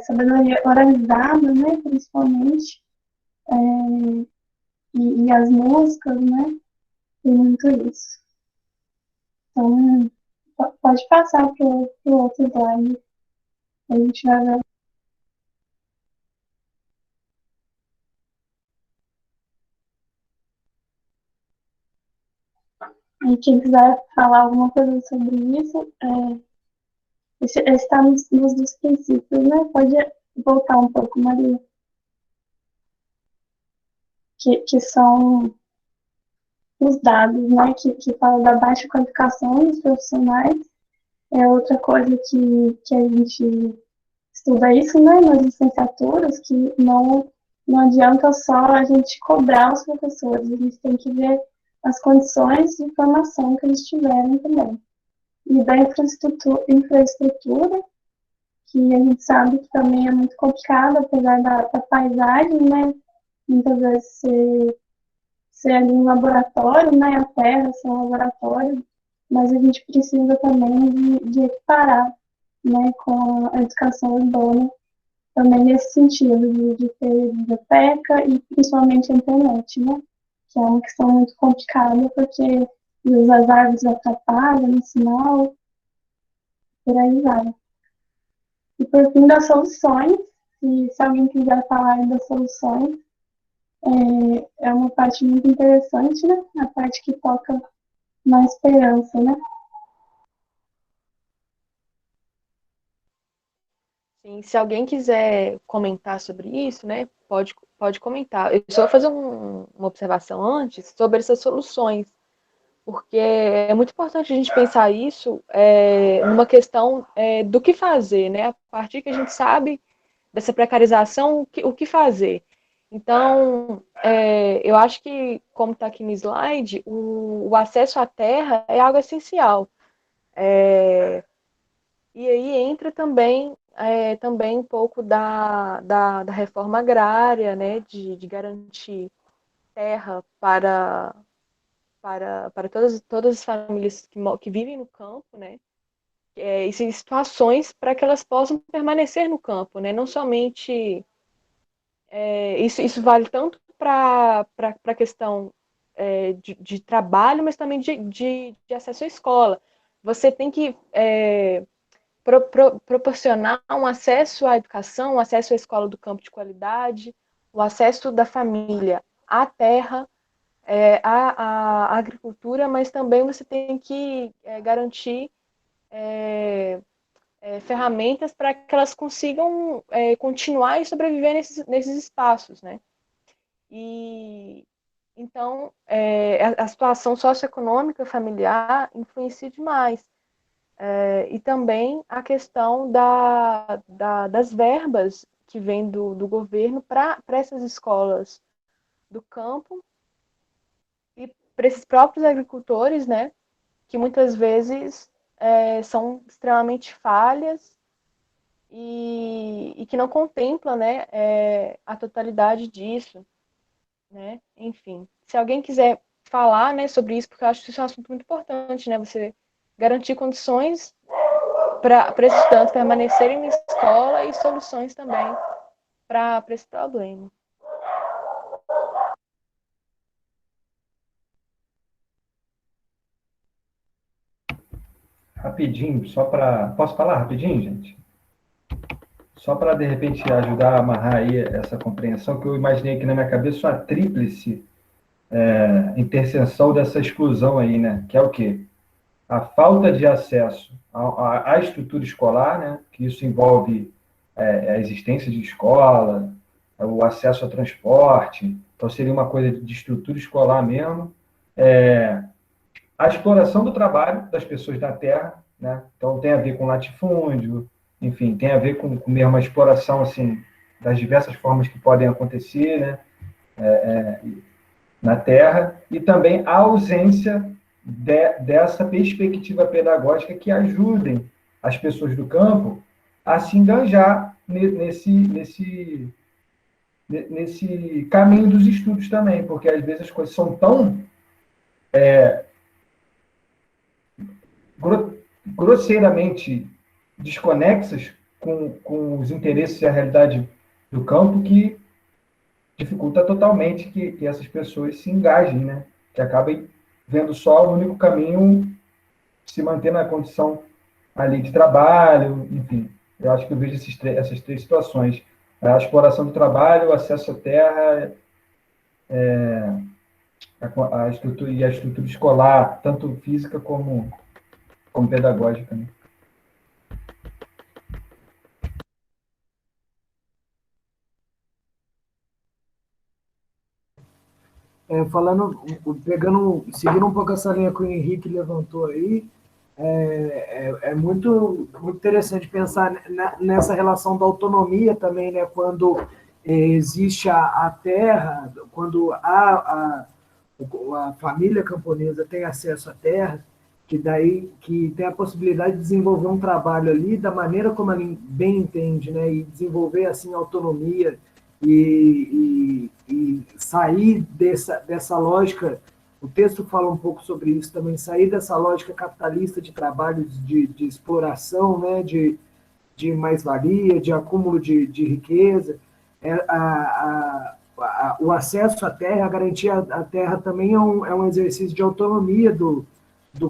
sabedoria oralizada, né, principalmente, e as músicas, né, tem muito isso. Então, pode passar para o outro slide, a gente vai ver. E quem quiser falar alguma coisa sobre isso, esse está nos dos princípios, né? Pode voltar um pouco, Maria. Que são os dados, né? Que falam da baixa qualificação dos profissionais. É outra coisa que a gente estuda isso, né? Nas licenciaturas, que não adianta só a gente cobrar os professores, a gente tem que ver as condições de formação que eles tiverem também. E da infraestrutura, que a gente sabe que também é muito complicado, apesar da paisagem, né? Muitas vezes ser ali um laboratório, né? A terra ser um laboratório, mas a gente precisa também de equiparar, né? Com a educação urbana, também nesse sentido, de ter biblioteca e principalmente a internet, né? Que é uma questão muito complicada, porque as árvores atrapalham no sinal, por aí vai. E por fim, das soluções, se alguém quiser falar das soluções, é uma parte muito interessante, né? A parte que toca na esperança, né? Sim, se alguém quiser comentar sobre isso, né, pode comentar. Eu só vou fazer uma observação antes sobre essas soluções, porque é muito importante a gente pensar isso numa questão do que fazer, né? A partir que a gente sabe dessa precarização, o que fazer. Então, eu acho que, como está aqui no slide, o acesso à terra é algo essencial. E aí entra também um pouco da reforma agrária, né, de garantir terra para todas as famílias que vivem no campo, né? E situações para que elas possam permanecer no campo, né? Não somente isso vale tanto para a questão de trabalho, mas também de acesso à escola. Você tem que proporcionar um acesso à educação, um acesso à escola do campo de qualidade, o acesso da família à terra, à agricultura, mas também você tem que garantir ferramentas para que elas consigam continuar e sobreviver nesses espaços, né? E então a situação socioeconômica familiar influencia demais. E também a questão das verbas que vêm do governo para essas escolas do campo e para esses próprios agricultores, né, que muitas vezes são extremamente falhas e que não contemplam, né, a totalidade disso, né? Enfim, se alguém quiser falar, né, sobre isso, porque eu acho que isso é um assunto muito importante, né, você garantir condições para esses estudantes permanecerem na escola e soluções também para esse problema. Rapidinho, Posso falar rapidinho, gente? Só para, de repente, ajudar a amarrar aí essa compreensão, que eu imaginei aqui na minha cabeça uma tríplice interseção dessa exclusão aí, né? Que é o quê? A falta de acesso à estrutura escolar, né? Que isso envolve a existência de escola, o acesso a transporte, então seria uma coisa de estrutura escolar mesmo. A exploração do trabalho das pessoas da terra, né? Então tem a ver com latifúndio, enfim, tem a ver com mesmo a exploração assim, das diversas formas que podem acontecer, né? Na terra, e também a ausência dessa perspectiva pedagógica que ajudem as pessoas do campo a se enganjar nesse caminho dos estudos também, porque às vezes as coisas são tão grosseiramente desconexas com os interesses e a realidade do campo que dificulta totalmente que essas pessoas se engajem, né? Que acabem vendo só o único caminho se manter na condição ali de trabalho, enfim. Eu acho que eu vejo essas três situações. A exploração do trabalho, o acesso à terra, a estrutura escolar, tanto física como pedagógica, né? Seguindo um pouco essa linha que o Henrique levantou aí, muito, muito interessante pensar nessa relação da autonomia também, né? Quando existe a terra, quando a família camponesa tem acesso à terra, que tem a possibilidade de desenvolver um trabalho ali da maneira como ela bem entende, né? E desenvolver assim autonomia e sair dessa lógica. O texto fala um pouco sobre isso também, sair dessa lógica capitalista de trabalhos de exploração, né? De mais-valia, de acúmulo de riqueza. O acesso à terra, a garantia à terra também é um exercício de autonomia do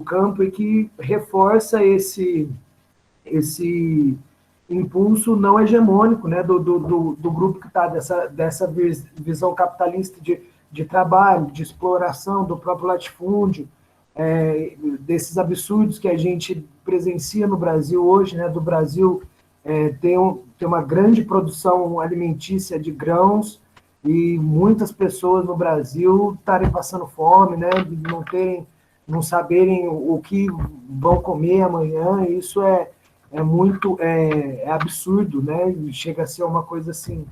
campo e que reforça esse impulso não hegemônico, né, do grupo que está dessa visão capitalista de trabalho, de exploração do próprio latifúndio, desses absurdos que a gente presencia no Brasil hoje, né, do Brasil ter uma grande produção alimentícia de grãos e muitas pessoas no Brasil estarem passando fome, né, não saberem o que vão comer amanhã. Isso é muito absurdo, né? Chega a ser uma coisa assim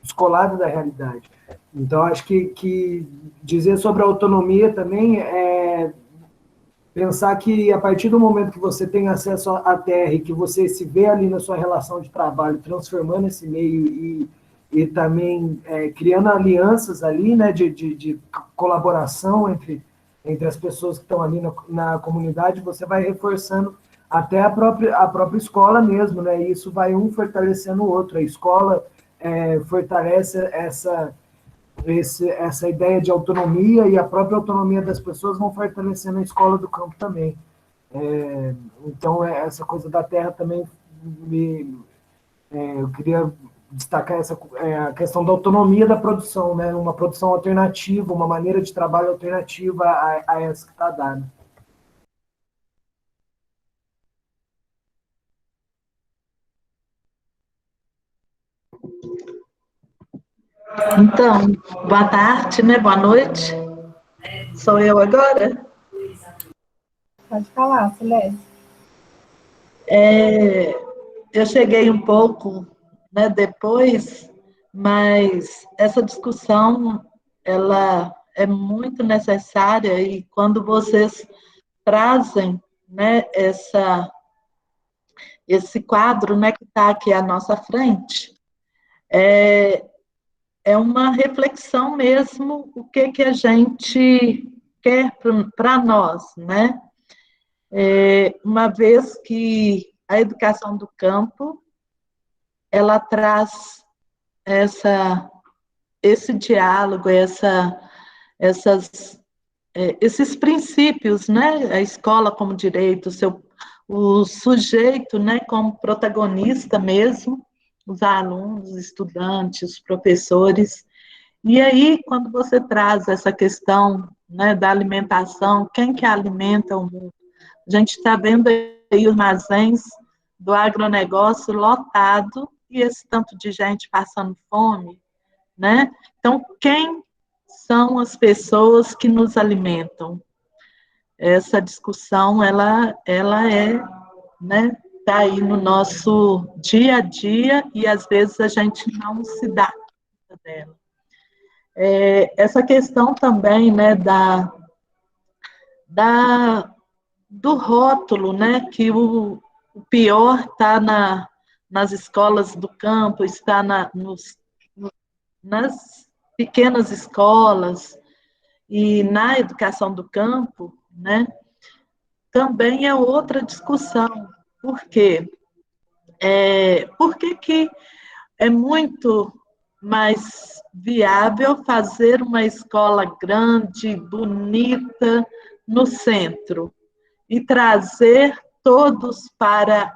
descolada da realidade. Então acho que dizer sobre a autonomia também é pensar que a partir do momento que você tem acesso à terra e que você se vê ali na sua relação de trabalho transformando esse meio e também criando alianças ali, né, de colaboração entre as pessoas que estão ali na comunidade, você vai reforçando até a própria escola mesmo, né? E isso vai um fortalecendo o outro. A escola fortalece essa ideia de autonomia, e a própria autonomia das pessoas vão fortalecendo a escola do campo também. Então, essa coisa da terra também eu queria destacar a questão da autonomia da produção, né? Uma produção alternativa, uma maneira de trabalho alternativa a essa que está dada. Então, boa tarde, né? Boa noite. Sou eu agora? Pode falar, Celeste. Eu cheguei um pouco, né, depois, mas essa discussão, ela é muito necessária, e quando vocês trazem, né, esse quadro, né, que está aqui à nossa frente, é uma reflexão mesmo, o que a gente quer para nós, né? Uma vez que a educação do campo, ela traz esse diálogo, esses princípios, né? A escola como direito, o sujeito, né, como protagonista mesmo, os alunos, os estudantes, os professores. E aí, quando você traz essa questão, né, da alimentação, quem que alimenta o mundo? A gente está vendo aí os armazéns do agronegócio lotado, e esse tanto de gente passando fome, né? Então, quem são as pessoas que nos alimentam? Essa discussão, ela né, tá aí no nosso dia a dia, e às vezes a gente não se dá conta dela. Essa questão também, né, do rótulo, né, que o pior está nas escolas do campo, está nas pequenas escolas e na educação do campo, né, também é outra discussão. Por quê? Por que é muito mais viável fazer uma escola grande, bonita, no centro, e trazer todos para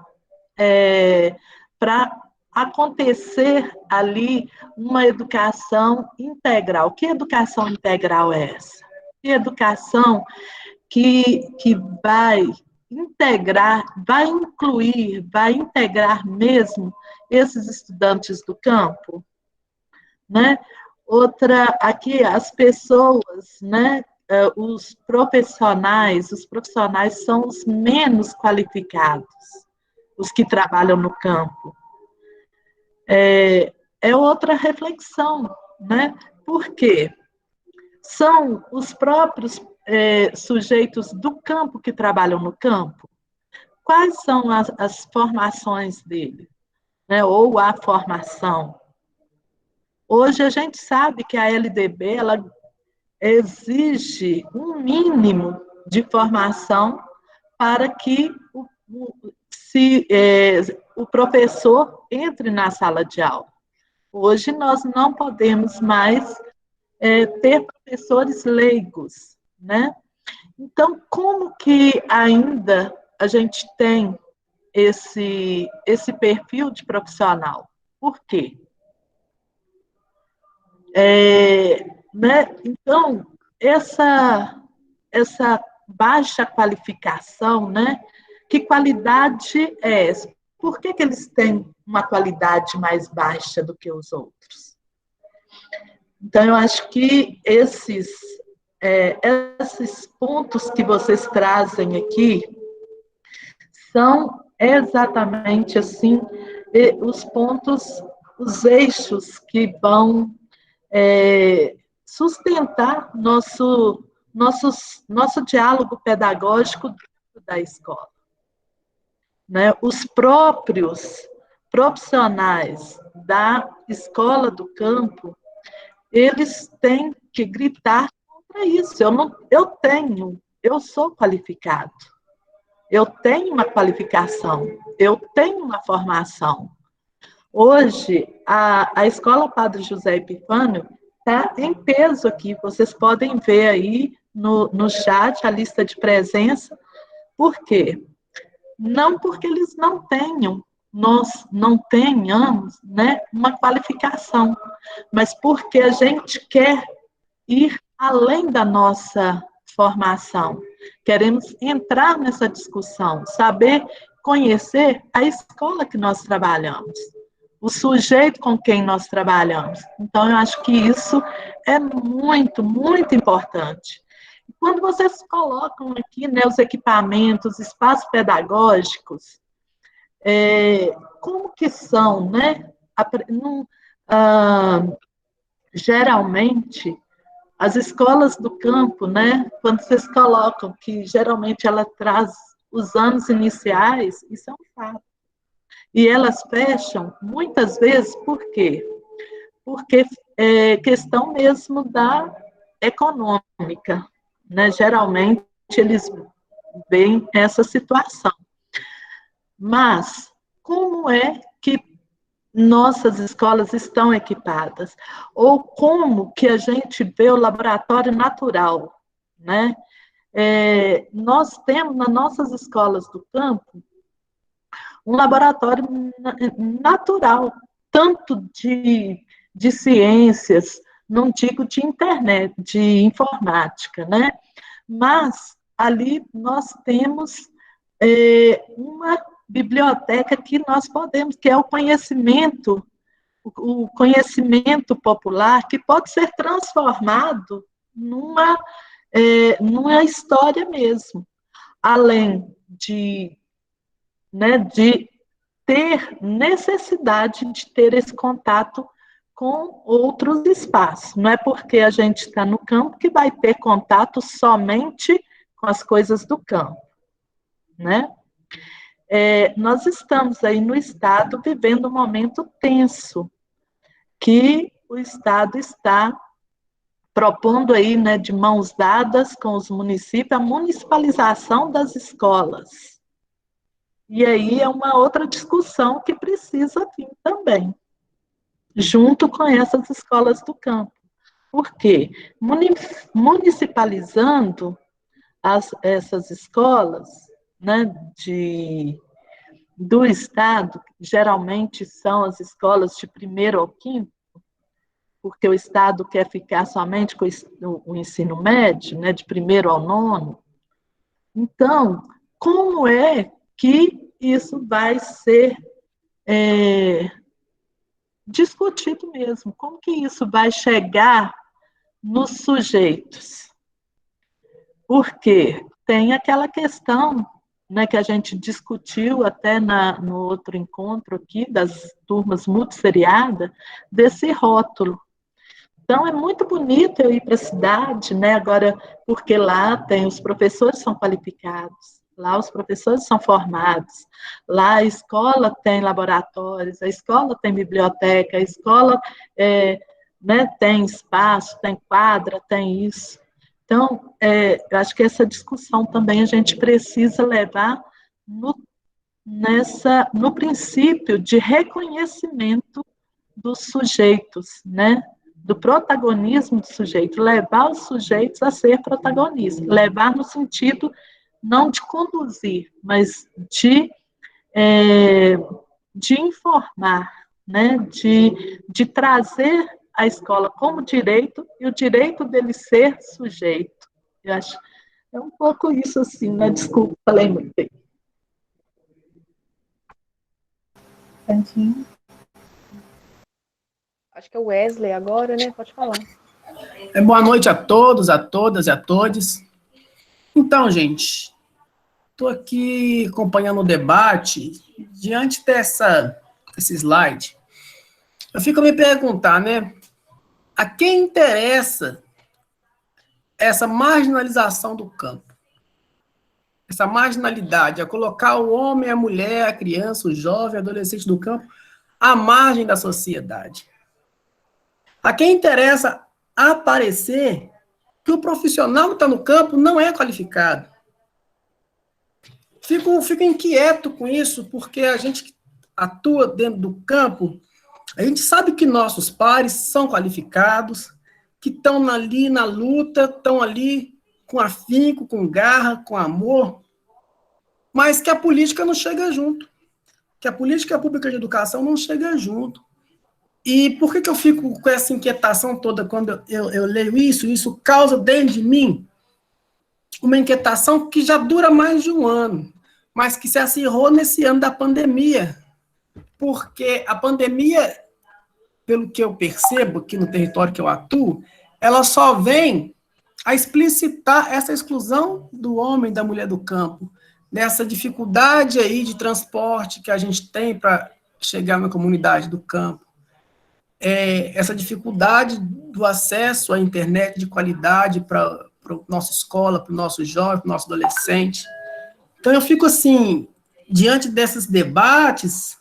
acontecer ali uma educação integral? Que educação integral é essa? Que educação que vai integrar, vai incluir, vai integrar mesmo esses estudantes do campo, né? Outra, aqui, as pessoas, né? Os profissionais são os menos qualificados, os que trabalham no campo. É outra reflexão, né? Por quê? São os próprios sujeitos do campo que trabalham no campo. Quais são as formações dele, né? Ou a formação? Hoje a gente sabe que a LDB, ela exige um mínimo de formação para que o professor entre na sala de aula. Hoje nós não podemos mais ter professores leigos, né? Então, como que ainda a gente tem esse perfil de profissional? Por quê? Né? Então, essa baixa qualificação, né? Que qualidade é essa? Por que eles têm uma qualidade mais baixa do que os outros? Então, eu acho que esses pontos que vocês trazem aqui são exatamente assim os pontos, os eixos que vão sustentar nosso diálogo pedagógico dentro da escola, né? Os próprios profissionais da escola do campo, eles têm que gritar para isso. Eu sou qualificado. Eu tenho uma qualificação, eu tenho uma formação. Hoje, a Escola Padre José Epifânio está em peso aqui. Vocês podem ver aí no chat a lista de presença. Por quê? Não porque eles não tenham, nós não tenhamos, né, uma qualificação, mas porque a gente quer ir além da nossa formação. Queremos entrar nessa discussão, saber conhecer a escola que nós trabalhamos, o sujeito com quem nós trabalhamos. Então, eu acho que isso é muito, muito importante. Quando vocês colocam aqui, né, os equipamentos, espaços pedagógicos, como que são, né? Geralmente, as escolas do campo, né, quando vocês colocam que geralmente ela traz os anos iniciais, isso é um fato. E elas fecham, muitas vezes, por quê? Porque é questão mesmo da econômica, né? Geralmente, eles veem essa situação. Mas, como é que nossas escolas estão equipadas? Ou como que a gente vê o laboratório natural, né? Nós temos, nas nossas escolas do campo, um laboratório natural, tanto de ciências, não digo de internet, de informática, né? Mas ali nós temos uma biblioteca que nós podemos, que é o conhecimento popular, que pode ser transformado numa história mesmo, além de ter necessidade de ter esse contato com outros espaços. Não é porque a gente está no campo que vai ter contato somente com as coisas do campo, né? Nós estamos aí no Estado vivendo um momento tenso, que o Estado está propondo aí, né, de mãos dadas com os municípios, a municipalização das escolas. E aí é uma outra discussão que precisa vir também, junto com essas escolas do campo. Por quê? Municipalizando essas escolas, né, do Estado, geralmente são as escolas de 1º ao 5º, porque o Estado quer ficar somente com o ensino médio, né, de 1º ao 9º. Então, como é que isso vai ser discutido mesmo? Como que isso vai chegar nos sujeitos? Porque tem aquela questão, né, que a gente discutiu até no outro encontro aqui, das turmas multisseriadas, desse rótulo. Então, é muito bonito eu ir para a cidade, né, agora, porque lá tem os professores são qualificados, lá os professores são formados, lá a escola tem laboratórios, a escola tem biblioteca, a escola né, tem espaço, tem quadra, tem isso. Então, eu acho que essa discussão também a gente precisa levar no princípio de reconhecimento dos sujeitos, né? Do protagonismo do sujeito, levar os sujeitos a ser protagonistas, levar no sentido não de conduzir, mas de informar, né? de trazer a escola como direito e o direito dele ser sujeito. Eu acho é um pouco isso assim, né? Desculpa, falei muito bem. Santinho. Acho que é o Wesley agora, né? Pode falar. Boa noite a todos, a todas e a todos. Então, gente, estou aqui acompanhando o debate. Diante desse slide, eu fico a me perguntar, né? A quem interessa essa marginalização do campo? Essa marginalidade, a colocar o homem, a mulher, a criança, o jovem, o adolescente do campo à margem da sociedade. A quem interessa aparecer que o profissional que está no campo não é qualificado. Fico inquieto com isso, porque a gente que atua dentro do campo, a gente sabe que nossos pares são qualificados, que estão ali na luta, estão ali com afinco, com garra, com amor, mas que a política não chega junto, que a política pública de educação não chega junto. E por que eu fico com essa inquietação toda quando eu leio isso? Isso causa dentro de mim uma inquietação que já dura mais de um ano, mas que se acirrou nesse ano da pandemia, porque a pandemia, pelo que eu percebo aqui no território que eu atuo, ela só vem a explicitar essa exclusão do homem e da mulher do campo, dessa dificuldade aí de transporte que a gente tem para chegar na comunidade do campo, essa dificuldade do acesso à internet de qualidade para a nossa escola, para o nosso jovem, para o nosso adolescente. Então, eu fico assim, diante desses debates,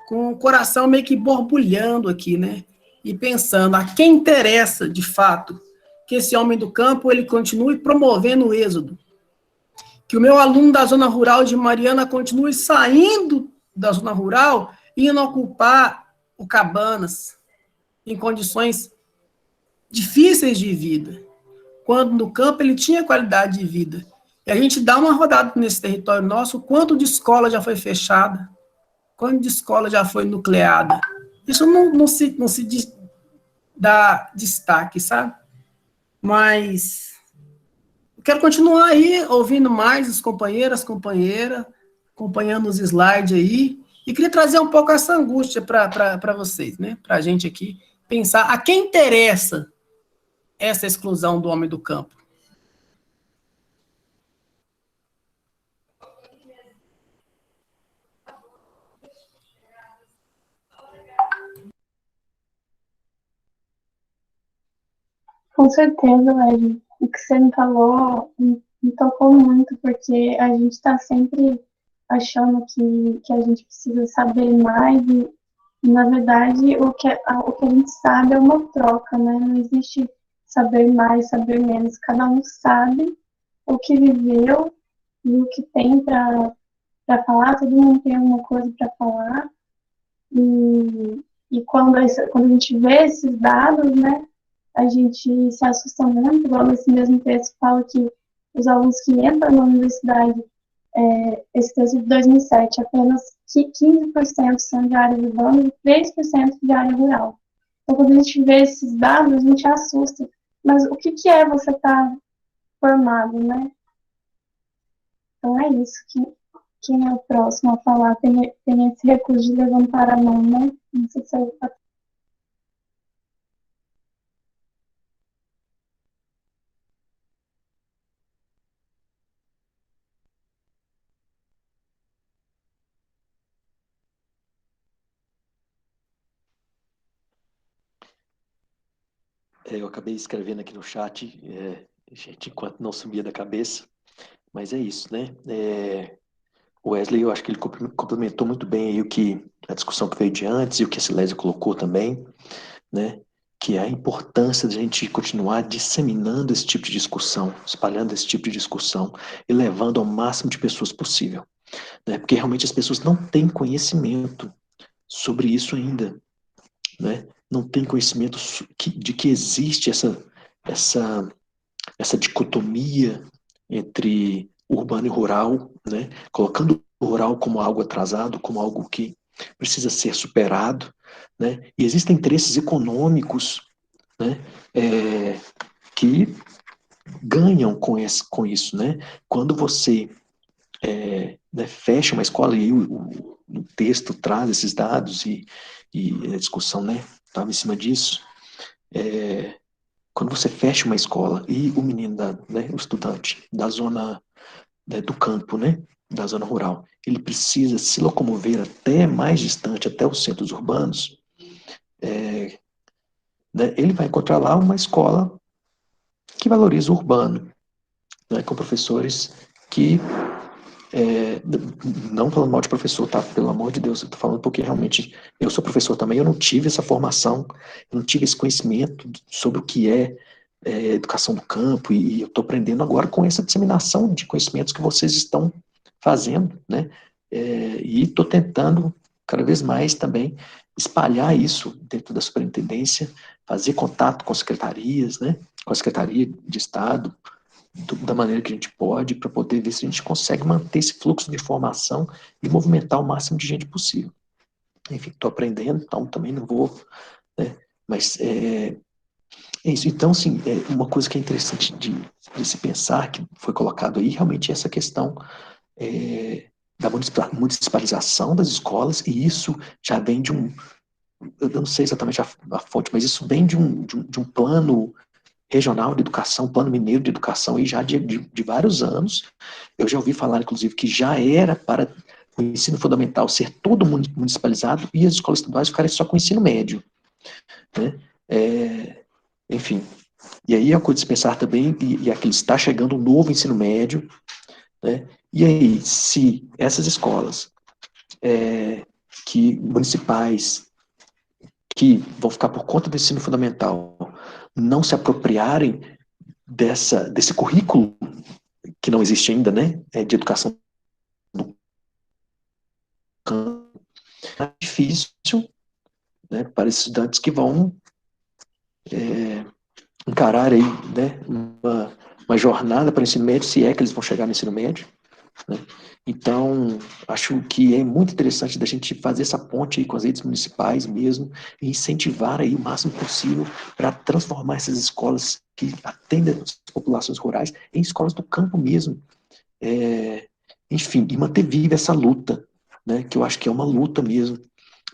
com o coração meio que borbulhando aqui, né? E pensando, a quem interessa, de fato, que esse homem do campo, ele continue promovendo o êxodo. Que o meu aluno da zona rural de Mariana continue saindo da zona rural e indo ocupar o Cabanas, em condições difíceis de vida, quando no campo ele tinha qualidade de vida. E a gente dá uma rodada nesse território nosso, quanto de escola já foi fechada, quanto de escola já foi nucleada. Isso não se dá destaque, sabe? Mas eu quero continuar aí, ouvindo mais os companheiras, acompanhando os slides aí, e queria trazer um pouco essa angústia para vocês, né? Para a gente aqui pensar a quem interessa essa exclusão do homem do campo. Com certeza, Léo. O que você me falou me tocou muito, porque a gente está sempre achando que a gente precisa saber mais e na verdade, o que a gente sabe é uma troca, né? Não existe saber mais, saber menos. Cada um sabe o que viveu e o que tem para falar. Todo mundo tem alguma coisa para falar. E quando a gente vê esses dados, né? A gente se assusta muito, igual nesse mesmo texto fala que os alunos que entram na universidade, esse texto de 2007, apenas 15% são de área urbana e 3% de área rural. Então, quando a gente vê esses dados, a gente assusta. Mas o que é você estar formado, né? Então, é isso. Quem é o próximo a falar? Tem esse recurso de levantar a mão, né? Não sei se eu... Eu acabei escrevendo aqui no chat, gente, enquanto não sumia da cabeça, mas é isso, né? O Wesley, eu acho que ele complementou muito bem aí a discussão que veio de antes e o que a Silésia colocou também, né? Que é a importância de a gente continuar disseminando esse tipo de discussão, espalhando esse tipo de discussão e levando ao máximo de pessoas possível, né? Porque realmente as pessoas não têm conhecimento sobre isso ainda, né? Não tem conhecimento de que existe essa dicotomia entre urbano e rural, né? Colocando o rural como algo atrasado, como algo que precisa ser superado, né? E existem interesses econômicos, né? Que ganham com isso, né? Quando você né, fecha uma escola, e aí o texto traz esses dados e a discussão, né, estava em cima disso, quando você fecha uma escola e o menino, né, o estudante da zona, né, do campo, né, da zona rural, ele precisa se locomover até mais distante, até os centros urbanos, né, ele vai encontrar lá uma escola que valoriza o urbano, né, com professores que não falando mal de professor, tá? Pelo amor de Deus, eu tô falando porque realmente eu sou professor também, eu não tive essa formação, eu não tive esse conhecimento sobre o que é educação do campo, e eu estou aprendendo agora com essa disseminação de conhecimentos que vocês estão fazendo, né? E estou tentando cada vez mais também espalhar isso dentro da superintendência, fazer contato com secretarias, né? Com a Secretaria de Estado, da maneira que a gente pode, para poder ver se a gente consegue manter esse fluxo de informação e movimentar o máximo de gente possível. Enfim, estou aprendendo, então também não vou, né? Mas é isso. Então, assim, uma coisa que é interessante de se pensar, que foi colocado aí, realmente é essa questão da municipalização das escolas, e isso já vem de eu não sei exatamente a fonte, mas isso vem de um plano regional de educação, plano mineiro de educação, e já de vários anos. Eu já ouvi falar, inclusive, que já era para o ensino fundamental ser todo municipalizado e as escolas estaduais ficarem só com o ensino médio, né? Enfim, e aí é uma coisa de se pensar também, e aqui está chegando um novo ensino médio, né? E aí, se essas escolas municipais que vão ficar por conta do ensino fundamental não se apropriarem desse currículo que não existe ainda, né, de educação do campo, é difícil, né, para esses estudantes que vão encarar aí, né, uma jornada para o ensino médio, se é que eles vão chegar no ensino médio, né? Então, acho que é muito interessante da gente fazer essa ponte aí com as redes municipais mesmo, e incentivar aí o máximo possível para transformar essas escolas que atendem as populações rurais em escolas do campo mesmo. Enfim, e manter viva essa luta, né, que eu acho que é uma luta mesmo,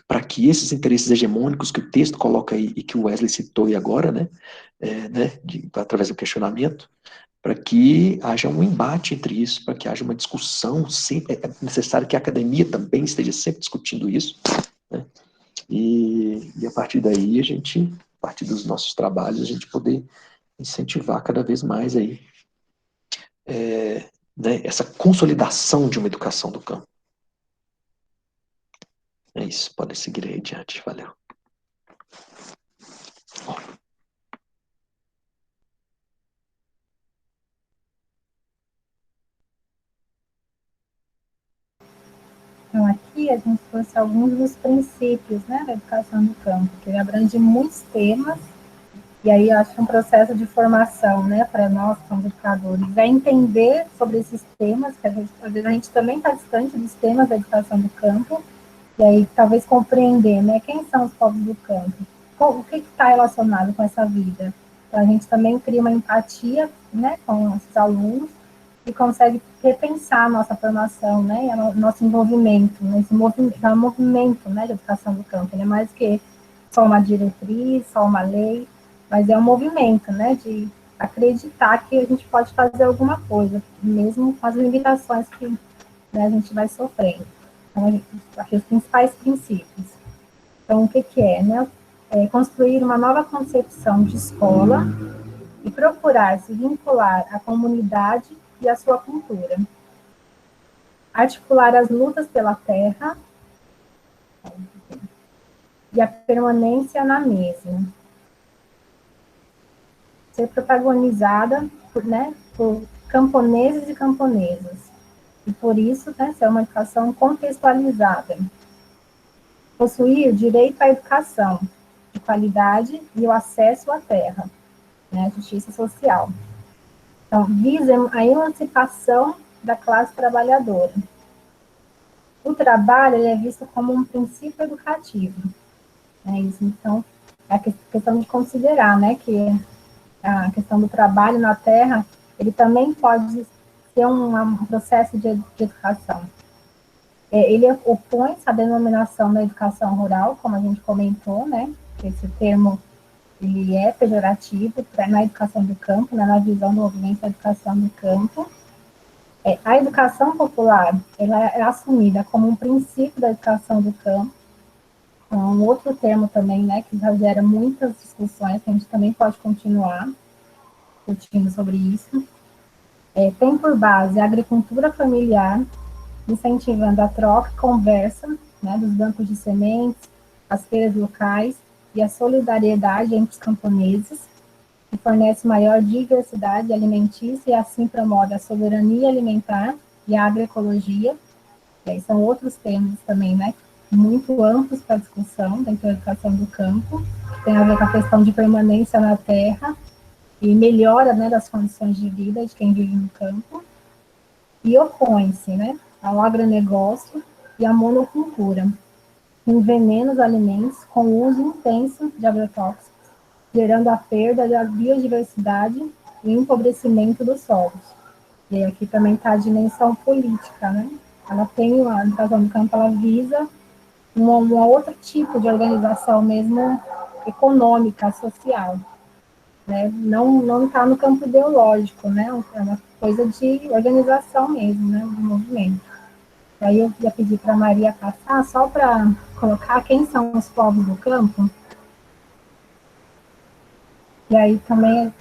para que esses interesses hegemônicos que o texto coloca aí, e que o Wesley citou aí agora, né, através do questionamento, para que haja um embate entre isso, para que haja uma discussão, sempre é necessário que a academia também esteja sempre discutindo isso, né? E a partir daí a partir dos nossos trabalhos, a gente poder incentivar cada vez mais aí, né, essa consolidação de uma educação do campo. É isso, podem seguir aí adiante, valeu. Então, aqui a gente trouxe alguns dos princípios, né, da educação do campo, que abrange muitos temas, e aí eu acho que um processo de formação, né, para nós, como educadores, é entender sobre esses temas, que às vezes a gente também está distante dos temas da educação do campo, e aí talvez compreender, né, quem são os povos do campo, o que está relacionado com essa vida. Então, a gente também cria uma empatia, né, com esses alunos, e consegue repensar a nossa formação, né, e o nosso envolvimento, nesse movimento, né, de educação do campo. Ele é mais que só uma diretriz, só uma lei, mas é um movimento, né, de acreditar que a gente pode fazer alguma coisa, mesmo com as limitações que, né, a gente vai sofrendo. Então, aqui os principais princípios. Então, o que é, né? Construir uma nova concepção de escola e procurar se vincular à comunidade e à sua cultura. Articular as lutas pela terra e a permanência na mesma. Ser protagonizada por camponeses e camponesas. E por isso, né, ser uma educação contextualizada. Possuir direito à educação de qualidade e o acesso à terra, né, a justiça social. Então, visa a emancipação da classe trabalhadora. O trabalho ele é visto como um princípio educativo. Isso, então, é a questão de considerar, né, que a questão do trabalho na terra, ele também pode ser um processo de educação. Ele opõe-se à denominação da educação rural, como a gente comentou, né, que esse termo ele é pejorativo na educação do campo, né, na visão do movimento da educação do campo. A educação popular, ela é assumida como um princípio da educação do campo, um outro termo também, né, que já gera muitas discussões, que a gente também pode continuar discutindo sobre isso. Tem por base a agricultura familiar, incentivando a troca e conversa, né, dos bancos de sementes, as feiras locais e a solidariedade entre os camponeses. que fornece maior diversidade alimentícia e assim promove a soberania alimentar e a agroecologia. E aí são outros temas também, né, muito amplos para discussão dentro da educação do campo, que tem a ver com a questão de permanência na terra e melhora, né, das condições de vida de quem vive no campo, e opõe-se, né, ao agronegócio e à monocultura, que envenena os alimentos com o uso intenso de agrotóxicos, gerando a perda da biodiversidade e o empobrecimento dos solos. E aqui também está a dimensão política, né? Ela tem, a educação do campo, ela visa um outro tipo de organização mesmo econômica, social, né? Não está no campo ideológico, né? É uma coisa de organização mesmo, né? Do movimento. Aí eu ia pedir para a Maria passar, só para colocar quem são os povos do campo. E aí também,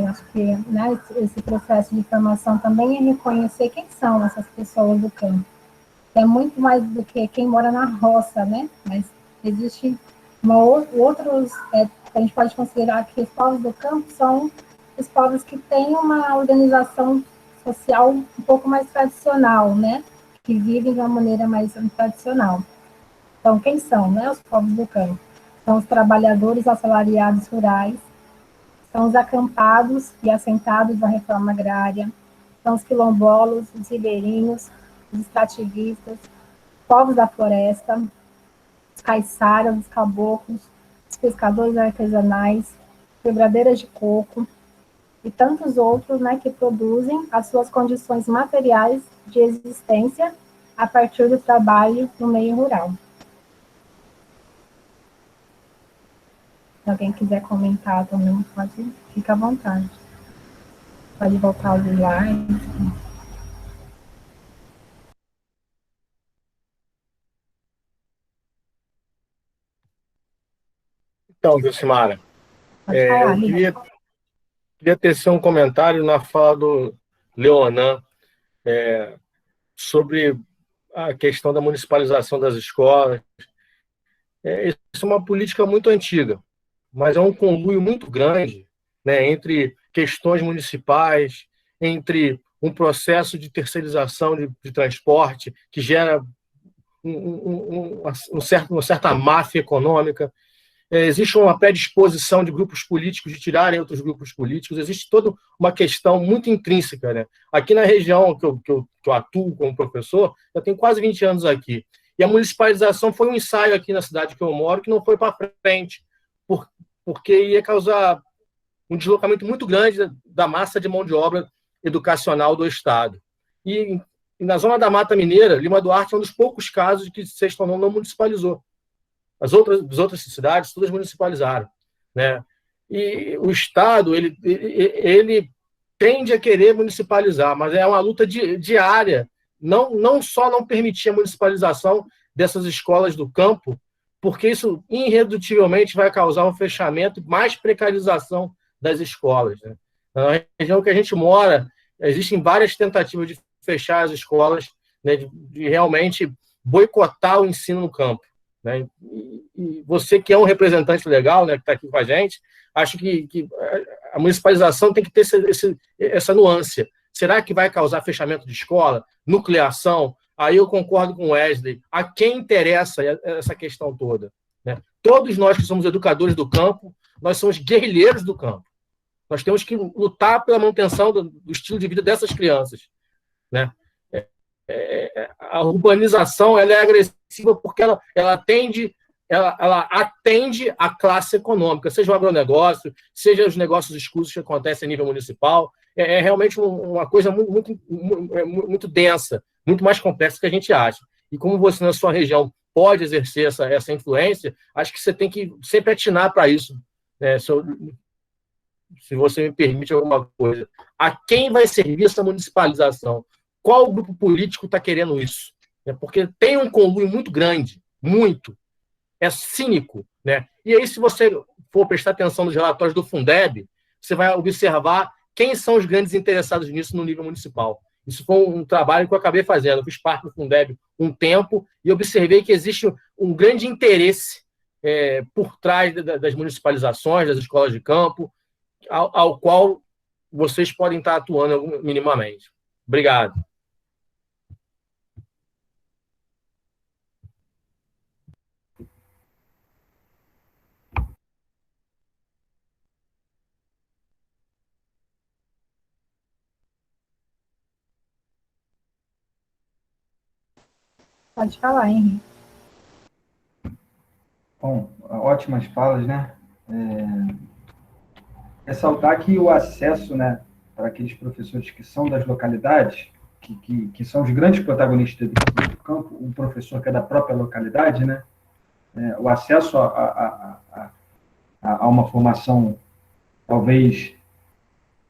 acho que, né, esse processo de formação também é reconhecer quem são essas pessoas do campo. É muito mais do que quem mora na roça, né? Mas existe outros, a gente pode considerar que os povos do campo são os povos que têm uma organização social um pouco mais tradicional, né? Que vivem de uma maneira mais tradicional. Então, quem são, né, os povos do campo? São os trabalhadores assalariados rurais, são os acampados e assentados da reforma agrária, são os quilombolas, os ribeirinhos, os extrativistas, povos da floresta, os caiçaras, os caboclos, os pescadores artesanais, quebradeiras de coco e tantos outros, né, que produzem as suas condições materiais de existência a partir do trabalho no meio rural. Se alguém quiser comentar também, fica à vontade. Pode voltar ao slide. Então, Vilcimara, eu queria tecer um comentário na fala do Leonan sobre a questão da municipalização das escolas. Isso é uma política muito antiga, mas é um conluio muito grande, né, entre questões municipais, entre um processo de terceirização de transporte que gera uma certa máfia econômica. Existe uma predisposição de grupos políticos de tirarem outros grupos políticos, existe toda uma questão muito intrínseca, né? Aqui na região que eu atuo como professor, eu tenho quase 20 anos aqui, e a municipalização foi um ensaio aqui na cidade que eu moro, que não foi para frente, porque ia causar um deslocamento muito grande da massa de mão de obra educacional do Estado. E na zona da Mata Mineira, Lima Duarte é um dos poucos casos que Sexto não municipalizou. As outras cidades, todas municipalizaram, né? E o Estado, ele tende a querer municipalizar, mas é uma luta diária, não só não permitir a municipalização dessas escolas do campo, porque isso irredutivelmente vai causar um fechamento, mais precarização das escolas, né? Na região que a gente mora, existem várias tentativas de fechar as escolas, né, de realmente boicotar o ensino no campo, né? E você que é um representante legal, né, que está aqui com a gente, acho que a municipalização tem que ter essa nuance. Será que vai causar fechamento de escola, nucleação? Aí eu concordo com o Wesley. A quem interessa essa questão toda, né? Todos nós que somos educadores do campo, nós somos guerrilheiros do campo. Nós temos que lutar pela manutenção do estilo de vida dessas crianças, né? A urbanização, ela é agressiva porque ela atende a classe econômica, seja o agronegócio, seja os negócios escusos que acontecem a nível municipal. É realmente uma coisa muito densa, muito mais complexa do que a gente acha. E como você, na sua região, pode exercer essa influência, acho que você tem que sempre atinar para isso, né? Se você me permite alguma coisa. A quem vai servir essa municipalização? Qual grupo político está querendo isso? Porque tem um conluio muito grande, muito. É cínico, né? E aí, se você for prestar atenção nos relatórios do Fundeb, você vai observar quem são os grandes interessados nisso no nível municipal. Isso foi um trabalho que eu acabei fazendo. Eu fiz parte do Fundeb um tempo e observei que existe um grande interesse por trás das municipalizações, das escolas de campo. ao qual vocês podem estar atuando minimamente. Obrigado. Pode falar, Henrique. Bom, ótimas falas, né? Ressaltar que o acesso, né, para aqueles professores que são das localidades, que são os grandes protagonistas do campo, um professor que é da própria localidade, né? O acesso a uma formação talvez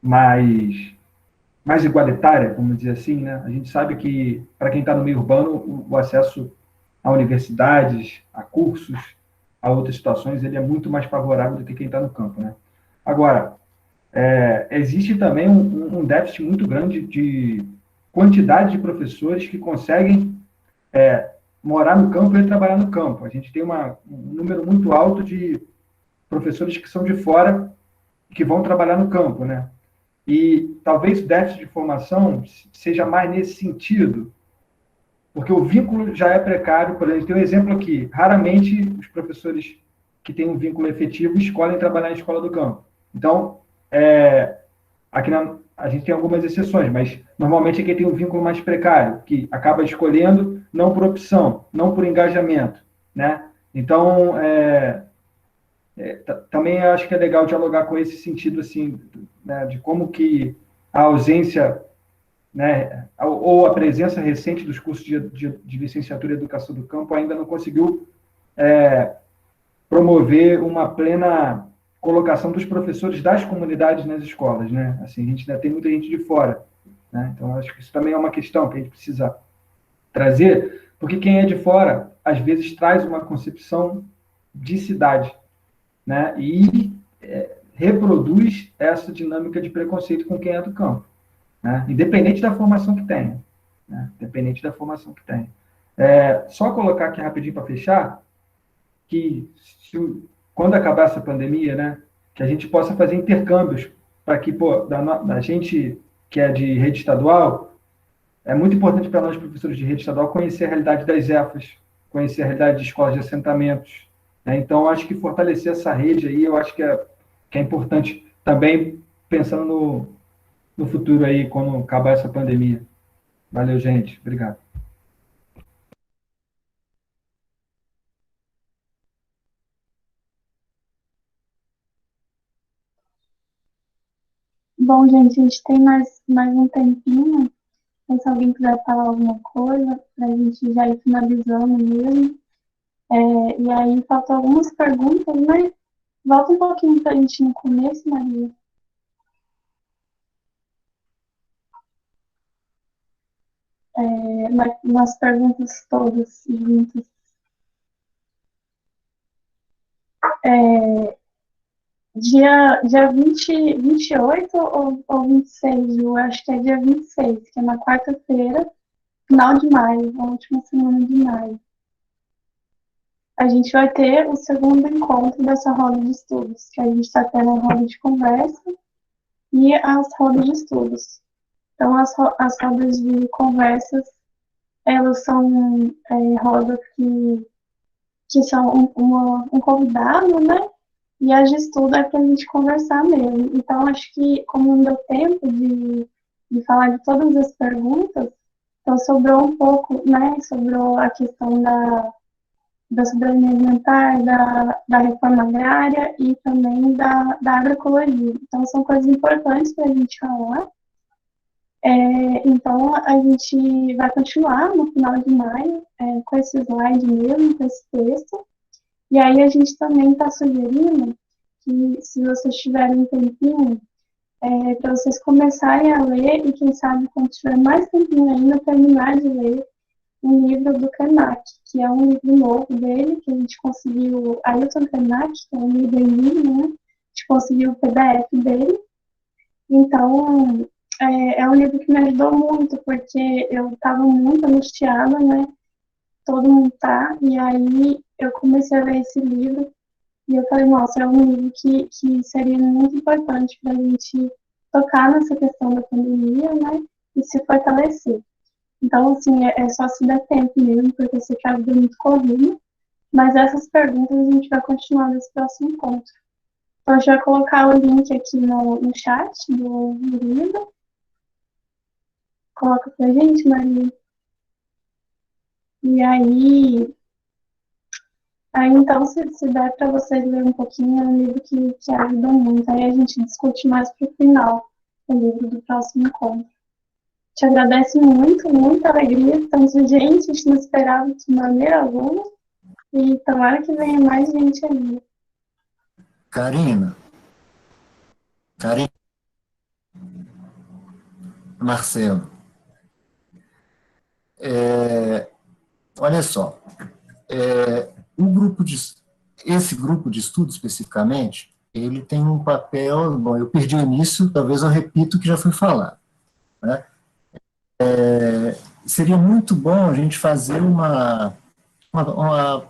mais igualitária, vamos dizer assim, né? A gente sabe que, para quem está no meio urbano, o acesso a universidades, a cursos, a outras situações, ele é muito mais favorável do que quem está no campo, né? Agora, existe também um déficit muito grande de quantidade de professores que conseguem morar no campo e trabalhar no campo. A gente tem um número muito alto de professores que são de fora e que vão trabalhar no campo, né? E talvez o déficit de formação seja mais nesse sentido, porque o vínculo já é precário. Por exemplo, tem um exemplo aqui: raramente os professores que têm um vínculo efetivo escolhem trabalhar na escola do campo. Então, aqui a gente tem algumas exceções, mas normalmente é quem tem um vínculo mais precário, que acaba escolhendo não por opção, não por engajamento, né? Então, também acho que é legal dialogar com esse sentido, assim, né, de como que a ausência, né, ou a presença recente dos cursos de licenciatura em educação do campo ainda não conseguiu promover uma plena colocação dos professores das comunidades nas escolas, né? Assim, a gente ainda tem muita gente de fora, né? Então, acho que isso também é uma questão que a gente precisa trazer, porque quem é de fora, às vezes, traz uma concepção de cidade, né? E reproduz essa dinâmica de preconceito com quem é do campo, né? Independente da formação que tenha, né? Independente da formação que tenha. Só colocar aqui rapidinho para fechar, que quando acabar essa pandemia, né, que a gente possa fazer intercâmbios para que, da gente que é de rede estadual, é muito importante para nós, professores de rede estadual, conhecer a realidade das EFAs, conhecer a realidade de escolas de assentamentos, né? Então, acho que fortalecer essa rede aí, eu acho que é importante também, pensando no futuro aí, quando acabar essa pandemia. Valeu, gente. Obrigado. Bom, gente, a gente tem mais um tempinho. Se alguém quiser falar alguma coisa, para a gente já ir finalizando mesmo. E aí, faltam algumas perguntas, né? Volta um pouquinho para a gente no começo, Maria. Nas perguntas todas juntas. Dia 28 ou 26, eu acho que é dia 26, que é na quarta-feira, final de maio, a última semana de maio. A gente vai ter o segundo encontro dessa roda de estudos, que a gente está tendo a roda de conversa e as rodas de estudos. Então, as rodas de conversas, elas são rodas que são um convidado, né? E as de estudo é para a gente conversar mesmo. Então, acho que, como não deu tempo de falar de todas as perguntas, então sobrou um pouco, né? Sobrou a questão da soberania alimentar, da reforma agrária e também da agroecologia. Então, são coisas importantes para a gente falar. Então, a gente vai continuar no final de maio com esse slide mesmo, com esse texto. E aí, a gente também está sugerindo que, se vocês tiverem um tempinho, para vocês começarem a ler e, quem sabe, quando tiver mais tempinho ainda, terminar de ler um livro do Krenak, que é um livro novo dele, que a gente conseguiu, Ailton Krenak, que é um livro em livro, né? A gente conseguiu o PDF dele. Então, é um livro que me ajudou muito, porque eu estava muito angustiada, né? Todo mundo tá, e aí eu comecei a ler esse livro, E eu falei, nossa, é um livro que seria muito importante para a gente tocar nessa questão da pandemia, né? E se fortalecer. Então, assim, é só se der tempo mesmo, porque esse caso é muito corrido. Mas essas perguntas a gente vai continuar nesse próximo encontro. Então, a gente vai colocar o link aqui no chat do livro. Coloca pra gente, Maria. E aí então, se der para vocês lerem um pouquinho, é um livro que ajuda muito. Aí a gente discute mais para o final o livro do próximo encontro. Te agradeço muito, muita alegria. Tanto gente, a gente não esperava de maneira alguma. E tomara que venha mais gente aí. Karina, Marcelo, olha só, esse grupo de estudo especificamente, ele tem um papel, bom, eu perdi o início, talvez eu repito o que já foi falado, né? Seria muito bom a gente fazer uma